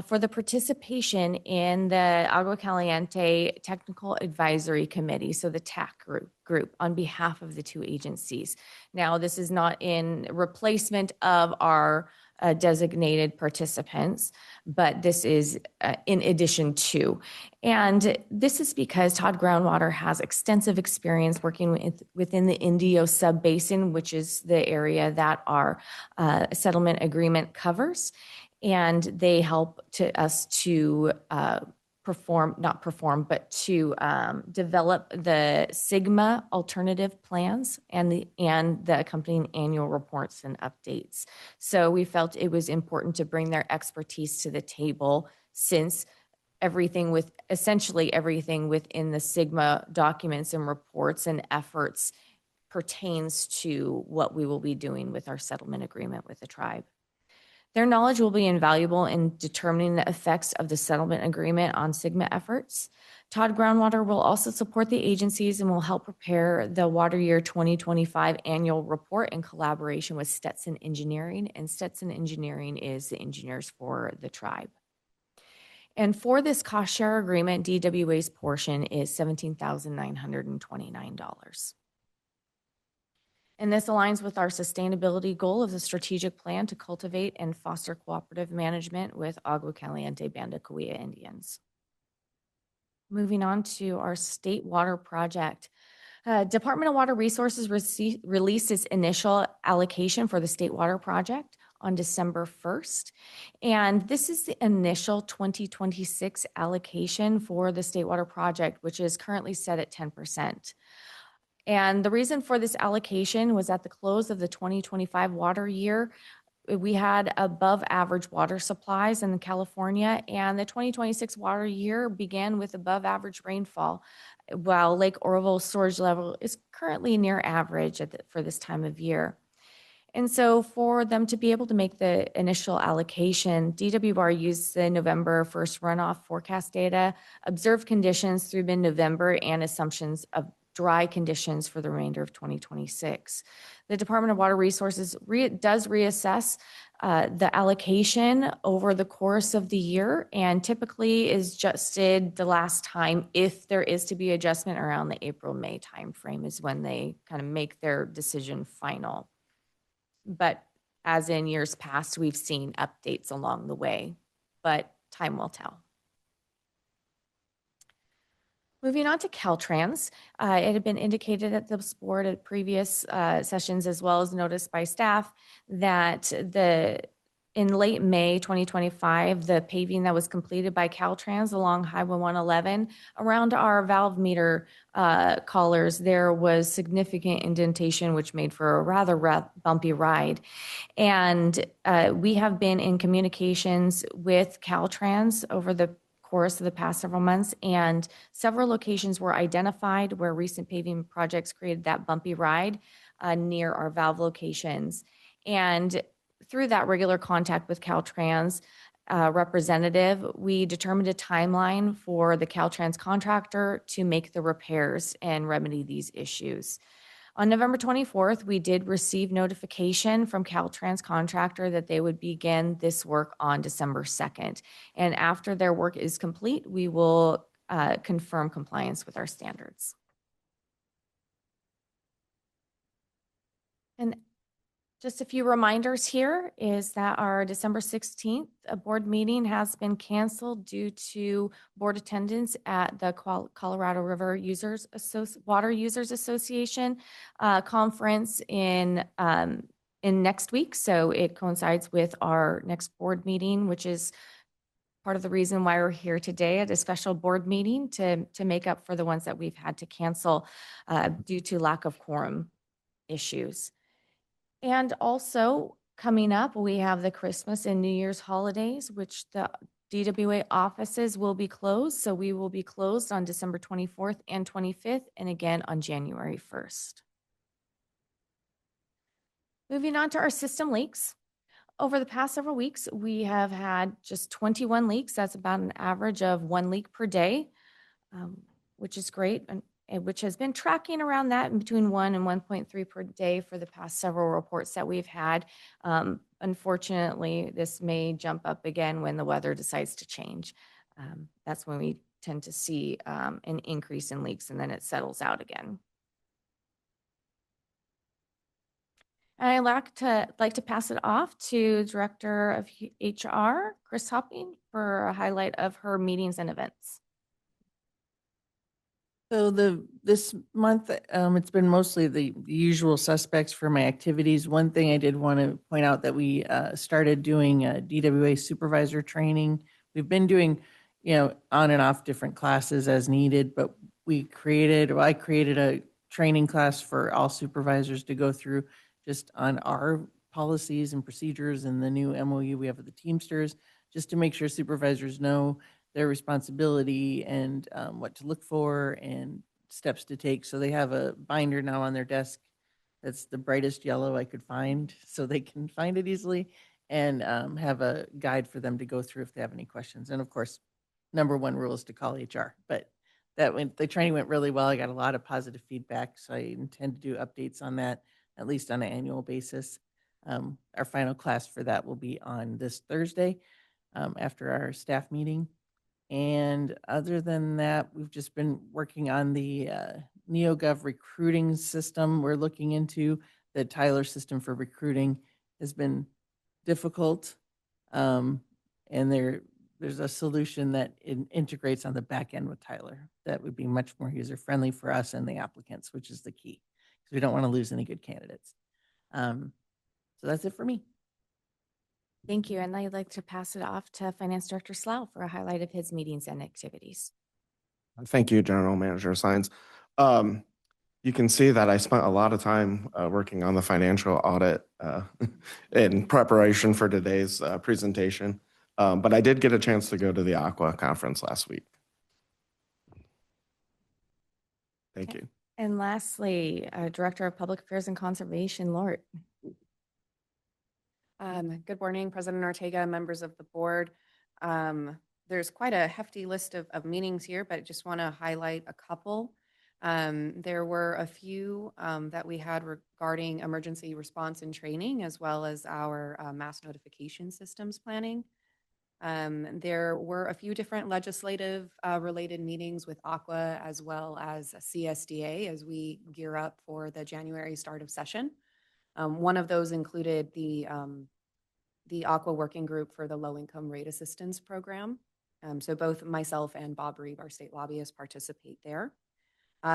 for the participation in the Agua Caliente Technical Advisory Committee, so the TAC group on behalf of the two agencies. Now, this is not in replacement of our designated participants, but this is in addition to. And this is because Todd Groundwater has extensive experience working within the Indio Subbasin, which is the area that our settlement agreement covers. And they help us to develop the SIGMA alternative plans and the accompanying annual reports and updates. So we felt it was important to bring their expertise to the table, since essentially everything within the SIGMA documents and reports and efforts pertains to what we will be doing with our settlement agreement with the tribe. Their knowledge will be invaluable in determining the effects of the settlement agreement on SIGMA efforts. Todd Groundwater will also support the agencies and will help prepare the Water Year 2025 annual report in collaboration with Stetson Engineering. And Stetson Engineering is the engineers for the tribe. And for this cost share agreement, DWA's portion is $17,929. And this aligns with our sustainability goal of the strategic plan to cultivate and foster cooperative management with Agua Caliente Banda Cahuilla Indians. Moving on to our state water project. Department of Water Resources released its initial allocation for the State Water Project on December 1st. And this is the initial 2026 allocation for the State Water Project, which is currently set at 10%. And the reason for this allocation was at the close of the 2025 water year, we had above average water supplies in California, and the 2026 water year began with above average rainfall, while Lake Oroville's storage level is currently near average for this time of year. And so for them to be able to make the initial allocation, DWR used the November 1st runoff forecast data, observed conditions through mid-November, and assumptions of dry conditions for the remainder of 2026. The Department of Water Resources does reassess the allocation over the course of the year, and typically is adjusted the last time, if there is to be adjustment, around the April-May timeframe is when they kind of make their decision final. But as in years past, we've seen updates along the way, but time will tell. Moving on to Caltrans, it had been indicated at this board at previous sessions, as well as noticed by staff, that in late May 2025, the paving that was completed by Caltrans along Highway 111 around our valve meter collars, there was significant indentation, which made for a rather bumpy ride. And we have been in communications with Caltrans over the course of the past several months, and several locations were identified where recent paving projects created that bumpy ride near our valve locations. And through that regular contact with Caltrans representative, we determined a timeline for the Caltrans contractor to make the repairs and remedy these issues. On November 24th, we did receive notification from Caltrans contractor that they would begin this work on December 2nd. And after their work is complete, we will confirm compliance with our standards. And just a few reminders here is that our December 16th board meeting has been canceled due to board attendance at the Colorado River Water Users Association conference in next week. So it coincides with our next board meeting, which is part of the reason why we're here today at a special board meeting to make up for the ones that we've had to cancel due to lack of quorum issues. And also coming up, we have the Christmas and New Year's holidays, which the DWA offices will be closed. So we will be closed on December 24th and 25th, and again on January 1st. Moving on to our system leaks. Over the past several weeks, we have had just 21 leaks. That's about an average of 1 leak per day, which is great, and which has been tracking around that in between 1 and 1.3 per day for the past several reports that we've had. Unfortunately, this may jump up again when the weather decides to change. That's when we tend to see an increase in leaks, and then it settles out again. And I'd like to pass it off to Director of HR, Chris Hopping, for a highlight of her meetings and events. So this month, it's been mostly the usual suspects for my activities. One thing I did want to point out that we started doing DWA supervisor training. We've been doing, on and off different classes as needed, but I created a training class for all supervisors to go through just on our policies and procedures and the new MOU we have with the Teamsters, just to make sure supervisors know their responsibility and what to look for and steps to take. So they have a binder now on their desk that's the brightest yellow I could find, so they can find it easily, and have a guide for them to go through if they have any questions. And of course, number one rule is to call HR. But the training went really well. I got a lot of positive feedback, so I intend to do updates on that at least on an annual basis. Our final class for that will be on this Thursday after our staff meeting. And other than that, we've just been working on the NeoGov recruiting system. We're looking into the Tyler system for recruiting has been difficult. And there's a solution that integrates on the back end with Tyler that would be much more user friendly for us and the applicants, which is the key. Because we don't want to lose any good candidates. So that's it for me. Thank you. And I'd like to pass it off to Finance Director Slough for a highlight of his meetings and activities. Thank you, General Manager Sines. You can see that I spent a lot of time working on the financial audit in preparation for today's presentation. But I did get a chance to go to the Aqua conference last week. Thank you. And lastly, Director of Public Affairs and Conservation, Lort. Good morning, President Ortega, members of the board. There's quite a hefty list of meetings here, but I just want to highlight a couple. There were a few that we had regarding emergency response and training, as well as our mass notification systems planning. There were a few different legislative related meetings with Aqua as well as CSDA as we gear up for the January start of session. One of those included the Aqua Working Group for the Low Income Rate Assistance Program. So both myself and Bob Reeve, our state lobbyist, participate there.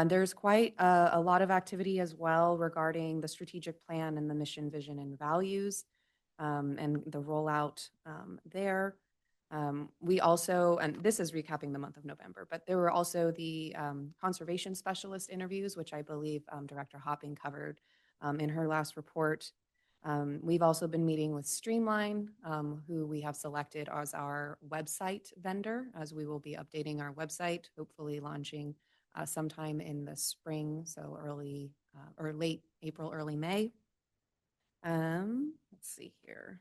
There's quite a lot of activity as well regarding the strategic plan and the mission, vision, and values and the rollout there. We also, and this is recapping the month of November, but there were also the conservation specialist interviews, which I believe Director Hopping covered in her last report. We've also been meeting with Streamline, who we have selected as our website vendor, as we will be updating our website, hopefully launching sometime in the spring, so early or late April, early May. Let's see here.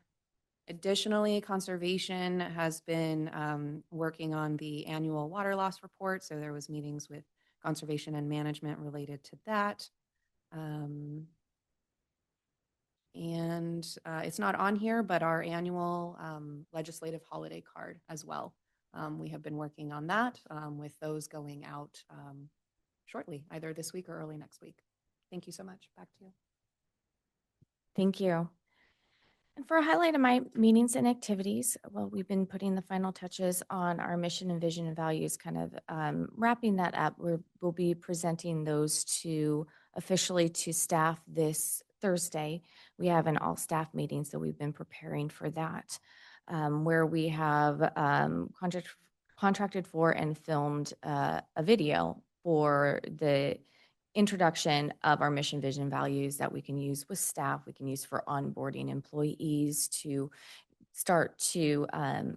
Additionally, conservation has been working on the annual water loss report, so there was meetings with conservation and management related to that. And it's not on here, but our annual legislative holiday card as well. We have been working on that with those going out shortly, either this week or early next week. Thank you so much. Back to you. Thank you. And for a highlight of my meetings and activities, well, we've been putting the final touches on our mission and vision and values, kind of wrapping that up. We'll be presenting those officially to staff this Thursday. We have an all-staff meeting, so we've been preparing for that, where we have contracted for and filmed a video for the introduction of our mission, vision, values that we can use with staff, we can use for onboarding employees to start to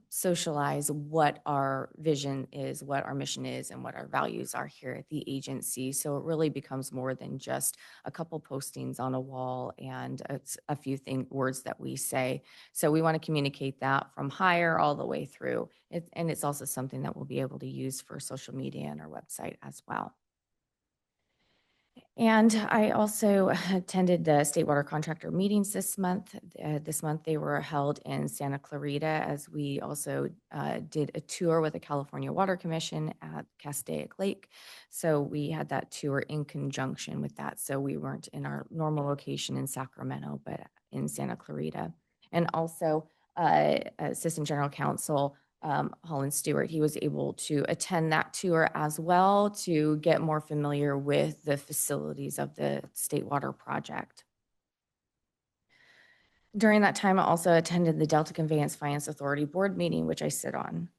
socialize what our vision is, what our mission is, and what our values are here at the agency. So it really becomes more than just a couple postings on a wall and it's a few words that we say. So we want to communicate that from hire all the way through. And it's also something that we'll be able to use for social media and our website as well. And I also attended the state water contractor meetings this month. This month they were held in Santa Clarita, as we also did a tour with the California Water Commission at Castaic Lake. So we had that tour in conjunction with that. So we weren't in our normal location in Sacramento, but in Santa Clarita. And also Assistant General Counsel Holland Stewart, he was able to attend that tour as well to get more familiar with the facilities of the State Water Project. During that time, I also attended the Delta Conveyance Finance Authority board meeting, which I sit on.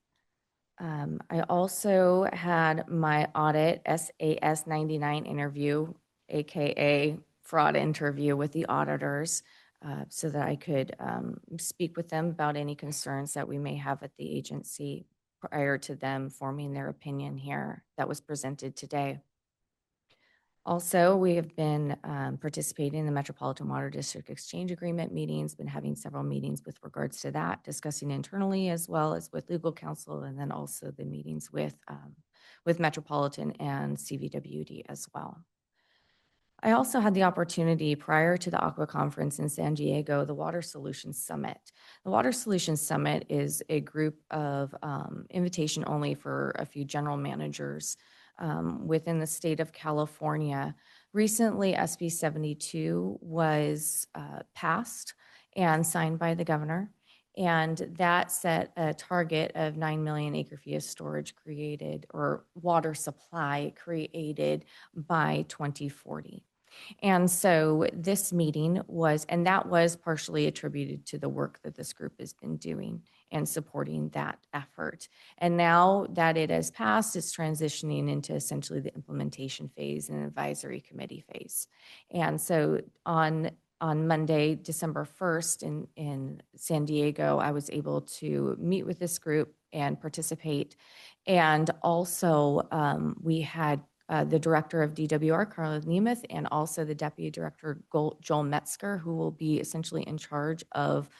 I also had my audit SAS 99 interview, AKA fraud interview with the auditors. So that I could speak with them about any concerns that we may have at the agency prior to them forming their opinion here that was presented today. Also, we have been participating in the Metropolitan Water District Exchange Agreement meetings, been having several meetings with regards to that, discussing internally as well as with legal counsel, and then also the meetings with Metropolitan and CVWD as well. I also had the opportunity prior to the Aqua Conference in San Diego, the Water Solutions Summit. The Water Solutions Summit is a group of invitation only for a few general managers within the state of California. Recently, SB 72 was passed and signed by the governor. And that set a target of 9 million acre feet of storage created or water supply created by 2040. And so this meeting was, and that was partially attributed to the work that this group has been doing and supporting that effort. And now that it has passed, it's transitioning into essentially the implementation phase and advisory committee phase. And so on Monday, December 1st in San Diego, I was able to meet with this group and participate. And also we had the director of DWR, Carla Nemeth, and also the deputy director, Joel Metzger, who will be essentially in charge of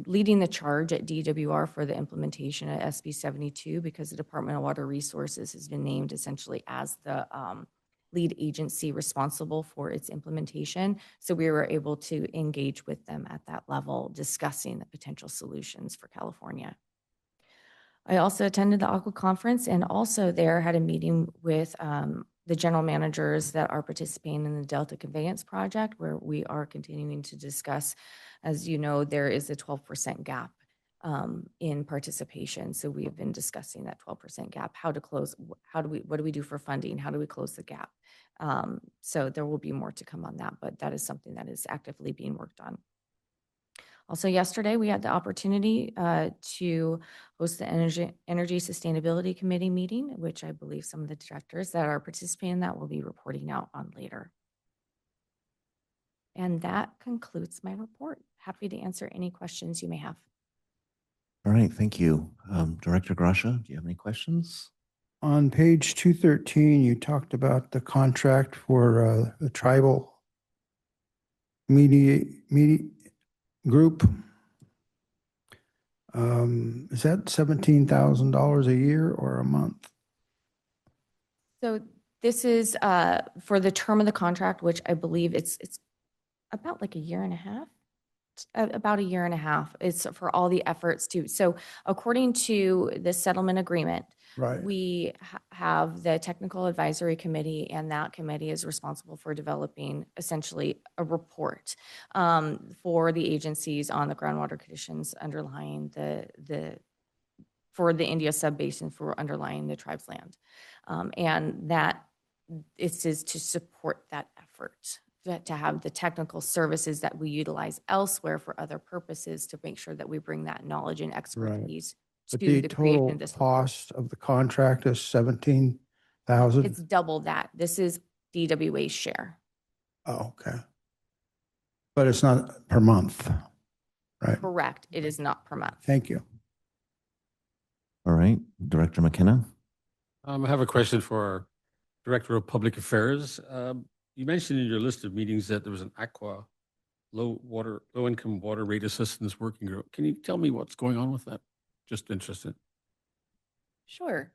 leading the charge at DWR for the implementation of SB 72, because the Department of Water Resources has been named essentially as the lead agency responsible for its implementation. So we were able to engage with them at that level, discussing the potential solutions for California. I also attended the Aqua Conference, and also there had a meeting with the general managers that are participating in the Delta Conveyance Project, where we are continuing to discuss. As you know, there is a 12% gap in participation. So we have been discussing that 12% gap, how to close, what do we do for funding? How do we close the gap? So there will be more to come on that, but that is something that is actively being worked on. Also yesterday, we had the opportunity to host the Energy Sustainability Committee meeting, which I believe some of the directors that are participating in that will be reporting out on later. And that concludes my report. Happy to answer any questions you may have. All right, thank you. Director Gracia, do you have any questions? On page 213, you talked about the contract for the tribal media group. Is that $17,000 a year or a month? So this is for the term of the contract, which I believe it's about like a year and a half. About a year and a half. It's for all the efforts to. So according to the settlement agreement, Right. we have the technical advisory committee, and that committee is responsible for developing essentially a report for the agencies on the groundwater conditions underlying for the Indio subbasin for underlying the tribe's land. And that it is to support that effort, to have the technical services that we utilize elsewhere for other purposes to make sure that we bring that knowledge and expertise But to the the creation total of this report. cost of the contract is $17,000? It's double that. This is DWA's share. Oh, okay. But it's not per month, right? Correct. It is not per month. Thank you. All right, Director McKenna. I have a question for our Director of Public Affairs. You mentioned in your list of meetings that there was an ACWA low income water rate assistance working group. Can you tell me what's going on with that? Just interested. Sure.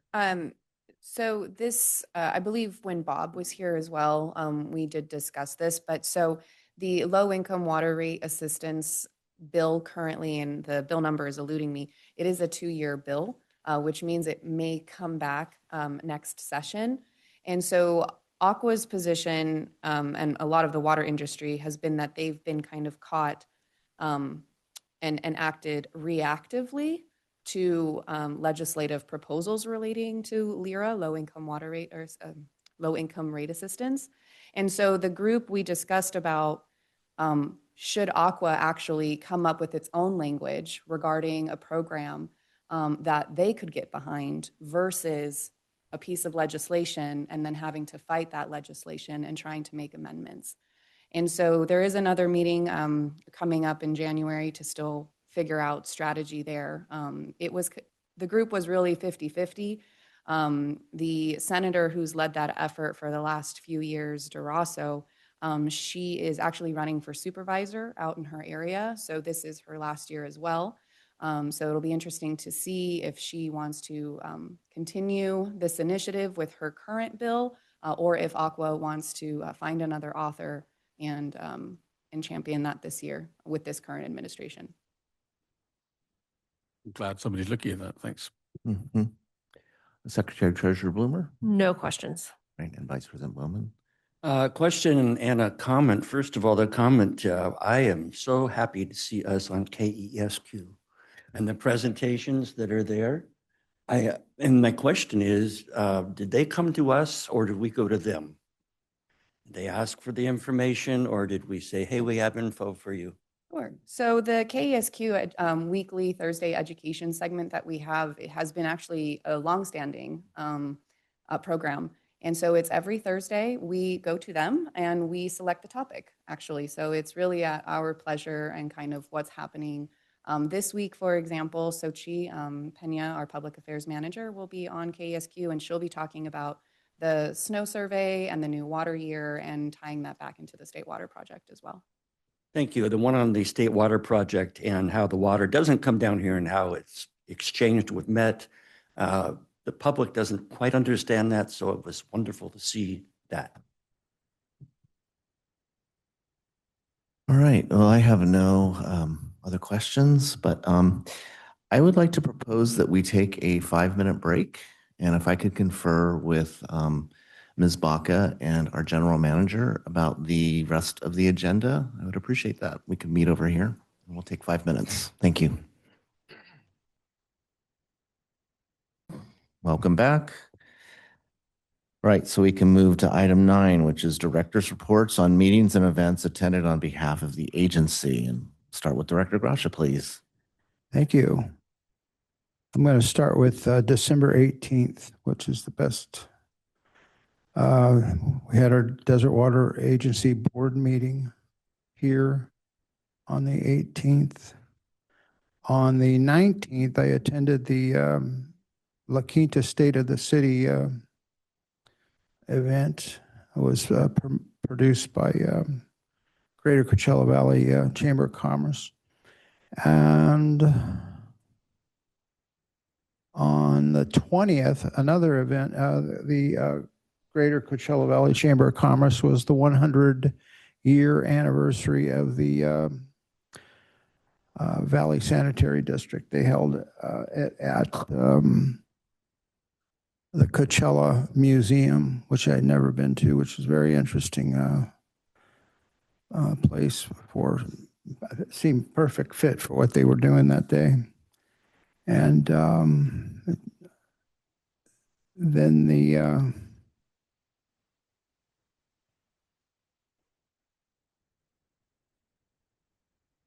So this, I believe when Bob was here as well, we did discuss this, but so the low income water rate assistance bill currently, and the bill number is eluding me, it is a 2-year bill, which means it may come back next session. And so Aqua's position and a lot of the water industry has been that they've been kind of caught and acted reactively to legislative proposals relating to LIRA, low income water rate or low income rate assistance. And so the group we discussed about should Aqua actually come up with its own language regarding a program that they could get behind versus a piece of legislation and then having to fight that legislation and trying to make amendments. And so there is another meeting coming up in January to still figure out strategy there. The group was really 50-50. The senator who's led that effort for the last few years, Duraso, she is actually running for supervisor out in her area. So this is her last year as well. So it'll be interesting to see if she wants to continue this initiative with her current bill, or if Aqua wants to find another author and champion that this year with this current administration. I'm glad somebody's looking at that. Thanks. Secretary Treasurer Bloomer. No questions. Right, and Vice President Bowman. Question and a comment. First of all, the comment, I am so happy to see us on KESQ and the presentations that are there. And my question is, did they come to us or did we go to them? Did they ask for the information or did we say, hey, we have info for you? Sure. So the KESQ weekly Thursday education segment that we have, it has been actually a longstanding program. And so it's every Thursday, we go to them and we select the topic, actually. So it's really at our pleasure and kind of what's happening. This week, for example, Sochi Pena, our public affairs manager, will be on KESQ and she'll be talking about the snow survey and the new water year and tying that back into the State Water Project as well. Thank you. The one on the State Water Project and how the water doesn't come down here and how it's exchanged with Met. The public doesn't quite understand that, so it was wonderful to see that. All right. Well, I have no other questions, but I would like to propose that we take a 5-minute break. And if I could confer with Ms. Baca and our general manager about the rest of the agenda, I would appreciate that. We could meet over here and we'll take 5 minutes. Thank you. Welcome back. Right, so we can move to item 9, which is director's reports on meetings and events attended on behalf of the agency. And start with Director Gracia, please. Thank you. I'm going to start with December 18th, which is the best. We had our Desert Water Agency board meeting here on the 18th. On the 19th, I attended the La Quinta State of the City event. It was produced by Greater Coachella Valley Chamber of Commerce. And on the 20th, another event, the Greater Coachella Valley Chamber of Commerce was the 100-year anniversary of the Valley Sanitary District. They held it at the Coachella Museum, which I'd never been to, which was a very interesting place for, it seemed perfect fit for what they were doing that day. And then the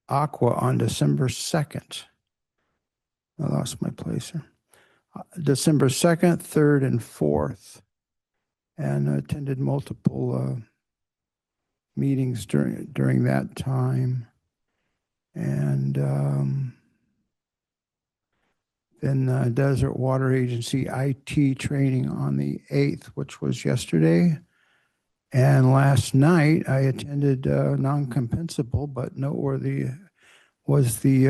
Aqua on December 2nd. I lost my place here. December 2nd, 3rd, and 4th, and attended multiple meetings during that time. And then Desert Water Agency IT training on the 8th, which was yesterday. And last night, I attended non-compensable but noteworthy was the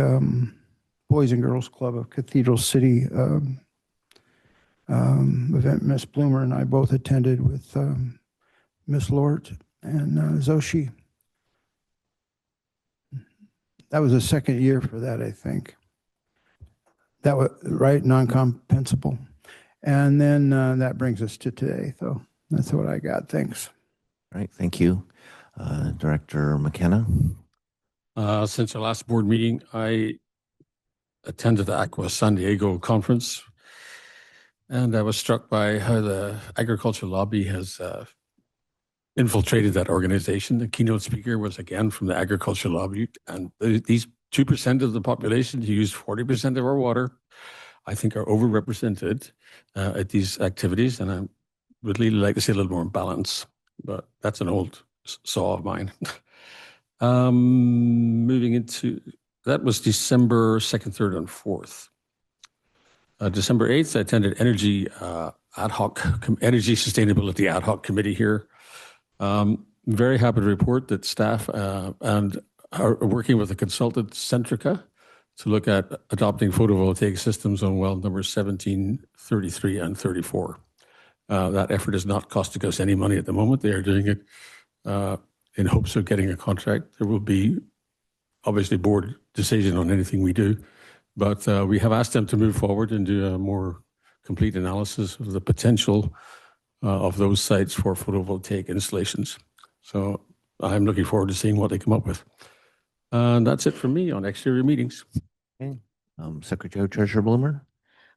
Boys and Girls Club of Cathedral City event. Miss Bloomer and I both attended with Miss Lort and Zoshi. That was the second year for that, I think. That was right, non-compensable. And then that brings us to today. So that's what I got. Thanks. All right, thank you. Director McKenna. Since our last board meeting, I attended the Aqua San Diego conference, and I was struck by how the agriculture lobby has infiltrated that organization. The keynote speaker was again from the agriculture lobby, and these 2% of the population who use 40% of our water, I think, are overrepresented at these activities, and I would really like to see a little more balance, but that's an old saw of mine. Moving into, that was December 2nd, 3rd, and 4th. December 8th, I attended Energy Sustainability Ad Hoc Committee here. Very happy to report that staff and are working with a consultant, Centrica, to look at adopting photovoltaic systems on well numbers 17, 33, and 34. That effort is not costing us any money at the moment. They are doing it in hopes of getting a contract. There will be obviously board decision on anything we do, but we have asked them to move forward and do a more complete analysis of the potential of those sites for photovoltaic installations. So I'm looking forward to seeing what they come up with. And that's it for me on exterior meetings. Secretary Treasurer Bloomer?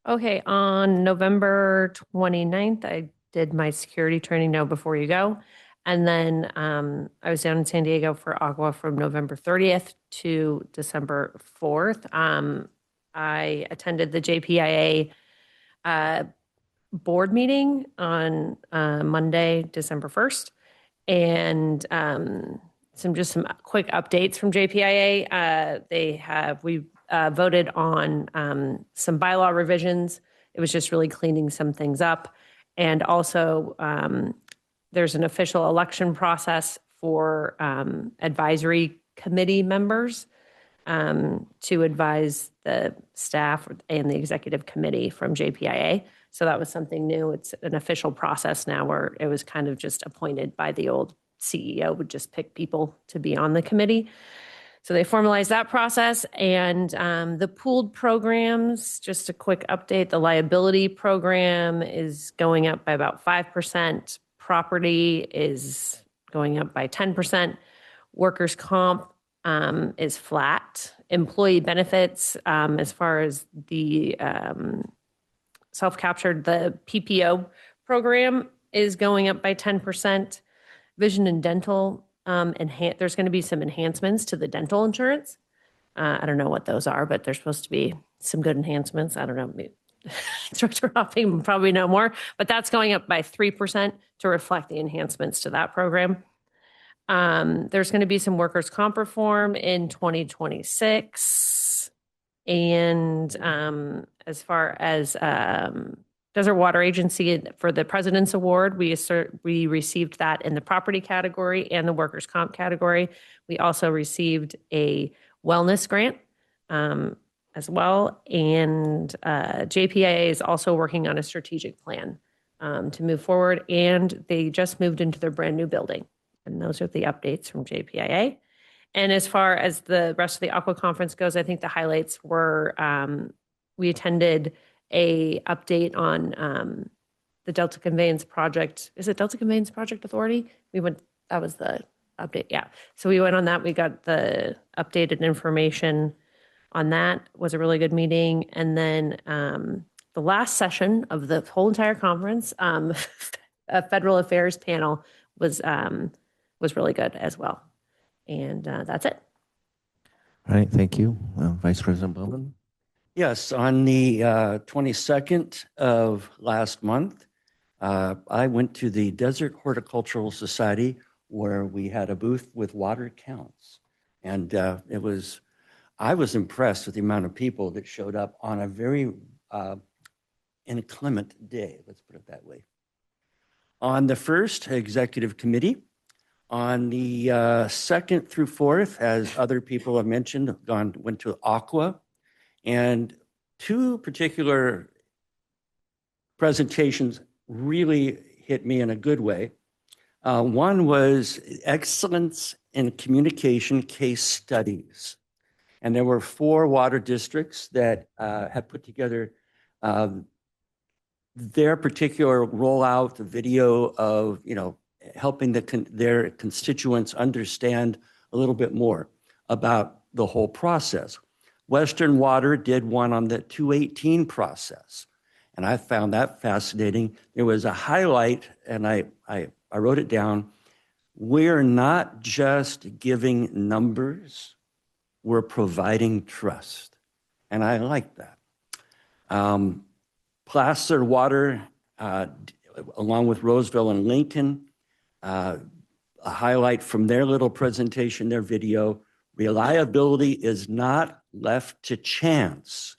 Okay, on November 29th, I did my security training, Know Before You Go. And then I was down in San Diego for Agua from November 30th to December 4th. I attended the JPIA board meeting on Monday, December 1st. And some quick updates from JPIA. We voted on some bylaw revisions. It was just really cleaning some things up. And also there's an official election process for advisory committee members to advise the staff and the executive committee from JPIA. So that was something new. It's an official process now where it was kind of just appointed by the old CEO, would just pick people to be on the committee. So they formalized that process. And the pooled programs, just a quick update, the liability program is going up by about 5%. Property is going up by 10%. Workers' comp is flat. Employee benefits, as far as the self-captured, the PPO program is going up by 10%. Vision and dental, there's going to be some enhancements to the dental insurance. I don't know what those are, but there's supposed to be some good enhancements. I don't know. Director Hopping probably know more, but that's going up by 3% to reflect the enhancements to that program. There's going to be some workers' comp reform in 2026. And as far as Desert Water Agency for the President's Award, we received that in the property category and the workers' comp category. We also received a wellness grant as well. And JPIA is also working on a strategic plan to move forward. And they just moved into their brand new building. And those are the updates from JPIA. And as far as the rest of the Aqua Conference goes, I think the highlights were we attended a update on the Delta Conveyance Project. Is it Delta Conveyance Project Authority? That was the update. Yeah. So we went on that. We got the updated information on that. It was a really good meeting. And then the last session of the whole entire conference, a federal affairs panel was really good as well. And that's it. All right, thank you. Vice President Bowman? Yes, on the 22nd of last month, I went to the Desert Horticultural Society where we had a booth with water counts. And I was impressed with the amount of people that showed up on a very inclement day, let's put it that way. On the first executive committee, on the 2nd through 4th, as other people have mentioned, went to Aqua. And two particular presentations really hit me in a good way. One was excellence in communication case studies. And there were 4 water districts that had put together their particular rollout, the video of, helping their constituents understand a little bit more about the whole process. Western Water did one on the 218 process, and I found that fascinating. There was a highlight, and I wrote it down. We're not just giving numbers, we're providing trust, and I like that. Placer Water, along with Roseville and Lincoln, a highlight from their little presentation, their video. Reliability is not left to chance.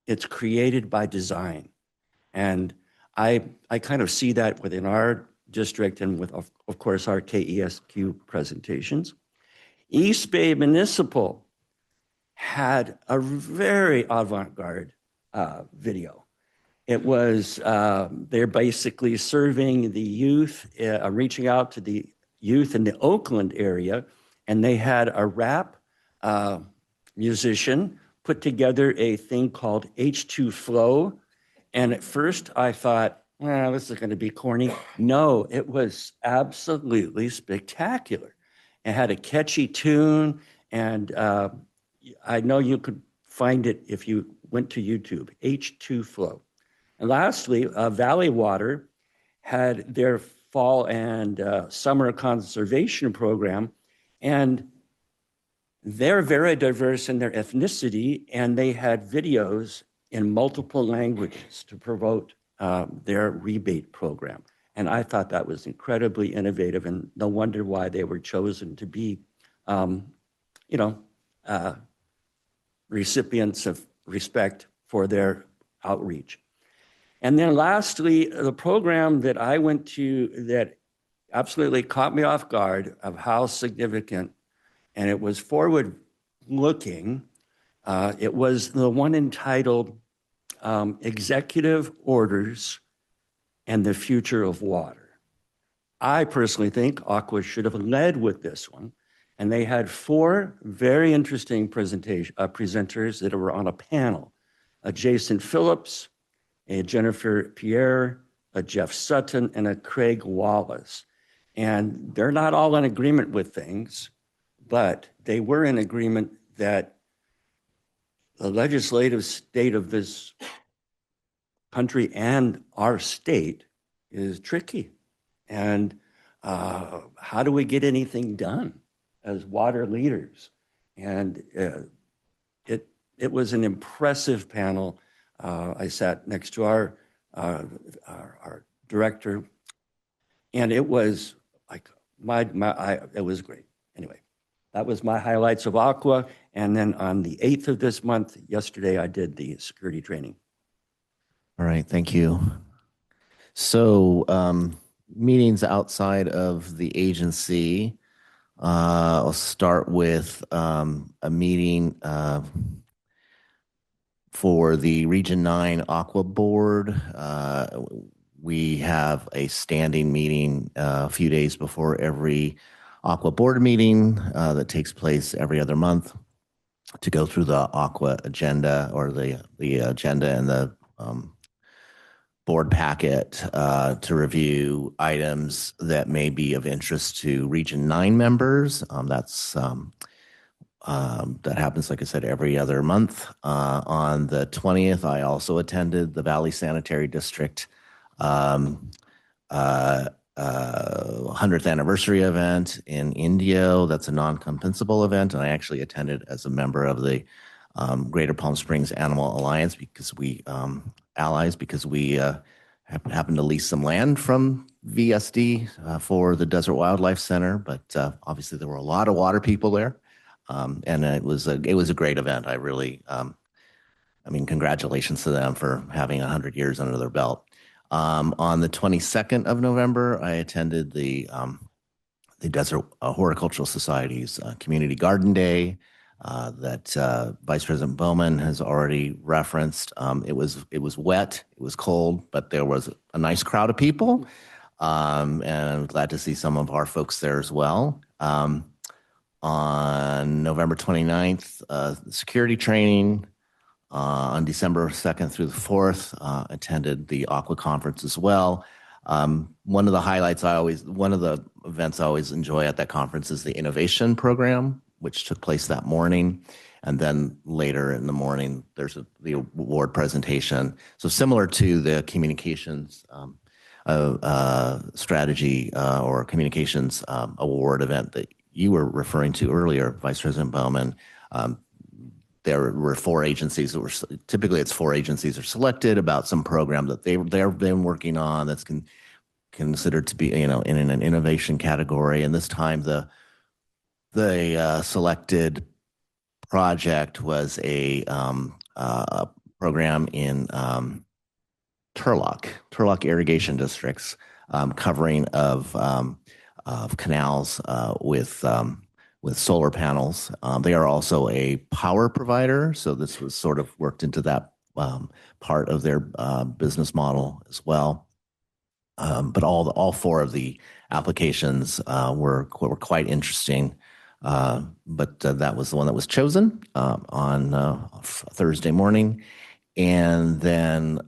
It's created by design. And I kind of see that within our district and with, of course, our KESQ presentations. East Bay Municipal had a very avant-garde video. It was, they're basically serving the youth, reaching out to the youth in the Oakland area, and they had a rap musician put together a thing called H2 Flow. And at first I thought, well, this is going to be corny. No, it was absolutely spectacular. It had a catchy tune, and I know you could find it if you went to YouTube, H2 Flow. And lastly, Valley Water had their fall and summer conservation program, and they're very diverse in their ethnicity, and they had videos in multiple languages to promote their rebate program. And I thought that was incredibly innovative, and no wonder why they were chosen to be, recipients of respect for their outreach. And then lastly, the program that I went to that absolutely caught me off guard of how significant, and it was forward-looking. It was the one entitled Executive Orders and the Future of Water. I personally think Aqua should have led with this one, and they had 4 very interesting presenters that were on a panel: a Jason Phillips, a Jennifer Pierre, a Jeff Sutton, and a Craig Wallace. And they're not all in agreement with things, but they were in agreement that the legislative state of this country and our state is tricky. And how do we get anything done as water leaders? And it was an impressive panel. I sat next to our director, and it was like it was great. Anyway, that was my highlights of Aqua. And then on the 8th of this month, yesterday, I did the security training. All right, thank you. So meetings outside of the agency, I'll start with a meeting for the Region 9 Aqua Board. We have a standing meeting a few days before every Aqua Board meeting that takes place every other month to go through the Aqua agenda, or the agenda and the board packet to review items that may be of interest to Region 9 members. That happens, like I said, every other month. On the 20th, I also attended the Valley Sanitary District 100th anniversary event in Indio. That's a non-compensable event, and I actually attended as a member of the Greater Palm Springs Animal Alliance because we happened to lease some land from VSD for the Desert Wildlife Center. But obviously, there were a lot of water people there, and it was a great event. I really, congratulations to them for having 100 years under their belt. On the 22nd of November, I attended the Desert Horticultural Society's Community Garden Day that Vice President Bowman has already referenced. It was wet, it was cold, but there was a nice crowd of people, and I'm glad to see some of our folks there as well. On November 29th, security training. On December 2nd through the 4th, attended the Aqua Conference as well. One of the events I always enjoy at that conference is the innovation program, which took place that morning. And then later in the morning, there's the award presentation. So similar to the communications strategy or communications award event that you were referring to earlier, Vice President Bowman. There were 4 agencies that were typically it's 4 agencies are selected about some program that they've been working on that's considered to be in an innovation category. And this time the selected project was a program in Turlock irrigation districts, covering of canals with solar panels. They are also a power provider, so this was sort of worked into that part of their business model as well. But all 4 of the applications were quite interesting. But that was the one that was chosen on Thursday morning. And then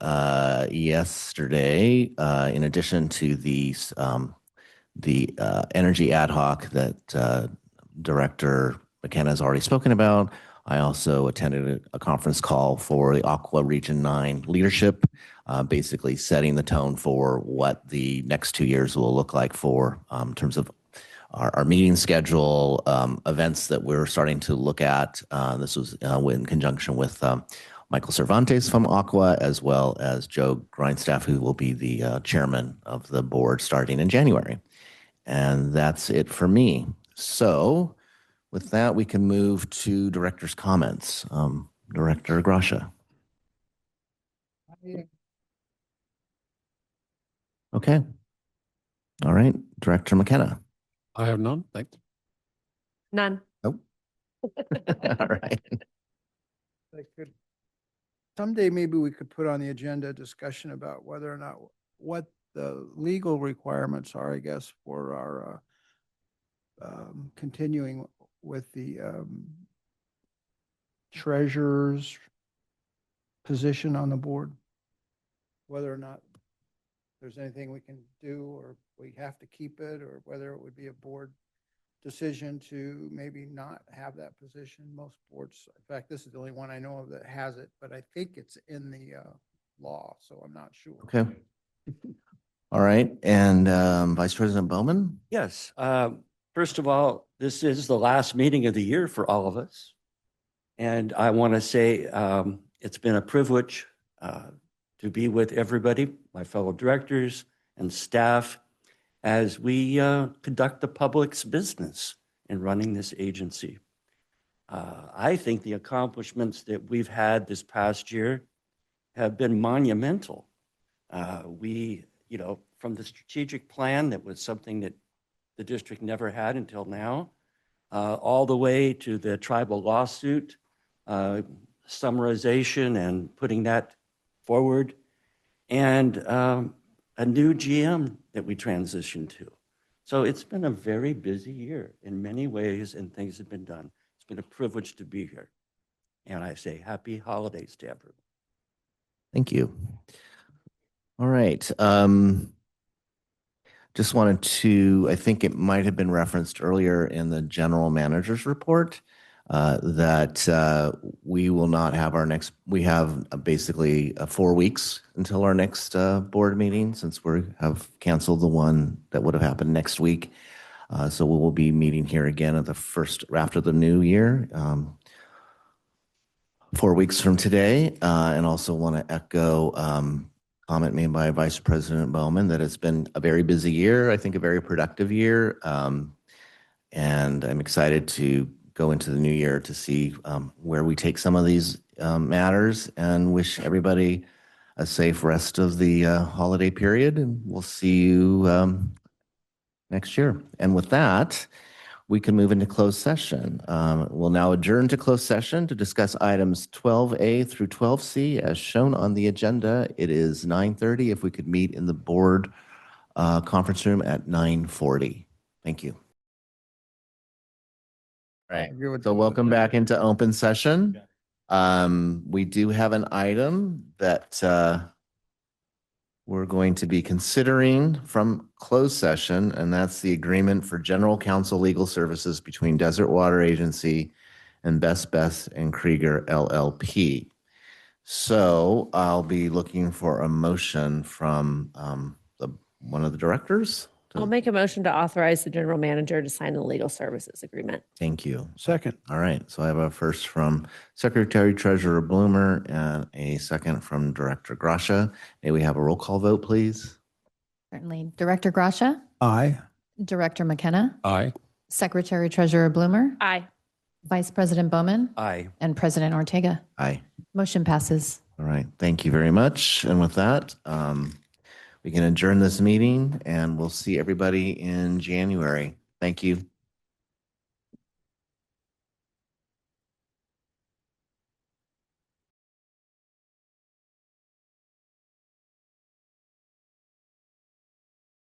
yesterday, in addition to the energy ad hoc that Director McKenna has already spoken about, I also attended a conference call for the Aqua Region 9 leadership, basically setting the tone for what the next 2 years will look like for in terms of our meeting schedule, events that we're starting to look at. This was in conjunction with Michael Cervantes from Aqua, as well as Joe Grindstaff, who will be the chairman of the board starting in January. And that's it for me. So with that, we can move to director's comments. Director Gracia. Okay. All right. Director McKenna. I have none. Thanks. None. All right. Someday maybe we could put on the agenda a discussion about whether or not what the legal requirements are, I guess, for our continuing with the treasurer's position on the board. Whether or not there's anything we can do, or we have to keep it, or whether it would be a board decision to maybe not have that position. Most boards, in fact, this is the only one I know of that has it, but I think it's in the law, so I'm not sure. Okay. All right. And Vice President Bowman? Yes. First of all, this is the last meeting of the year for all of us. And I want to say it's been a privilege to be with everybody, my fellow directors and staff, as we conduct the public's business in running this agency. I think the accomplishments that we've had this past year have been monumental. From the strategic plan, that was something that the district never had until now, all the way to the tribal lawsuit, summarization and putting that forward, and a new GM that we transitioned to. So it's been a very busy year in many ways, and things have been done. It's been a privilege to be here. And I say happy holidays to everyone. Thank you. All right. Just wanted to, I think it might have been referenced earlier in the general manager's report that we will not have our next, we have basically 4 weeks until our next board meeting, since we have canceled the one that would have happened next week. So we will be meeting here again at the first after the new year, 4 weeks from today. And also want to echo comment made by Vice President Bowman that it's been a very busy year, I think a very productive year. And I'm excited to go into the new year to see where we take some of these matters, and wish everybody a safe rest of the holiday period. And we'll see you next year. And with that, we can move into closed session. We'll now adjourn to closed session to discuss items 12A through 12C as shown on the agenda. It is 9:30. If we could meet in the board conference room at 9:40. Thank you. All right. So welcome back into open session. We do have an item that we're going to be considering from closed session, and that's the agreement for general counsel legal services between Desert Water Agency and Best and Krieger LLP. So I'll be looking for a motion from one of the directors. I'll make a motion to authorize the general manager to sign the legal services agreement. Thank you. Second. All right. So I have a first from Secretary Treasurer Bloomer and a second from Director Gracia. May we have a roll call vote, please? Certainly. Director Gracia, Aye. Director McKenna, Aye. Secretary Treasurer Bloomer, Aye. Vice President Bowman, Aye. and President Ortega. Aye. Motion passes. All right. Thank you very much. And with that, we can adjourn this meeting, and we'll see everybody in January. Thank you.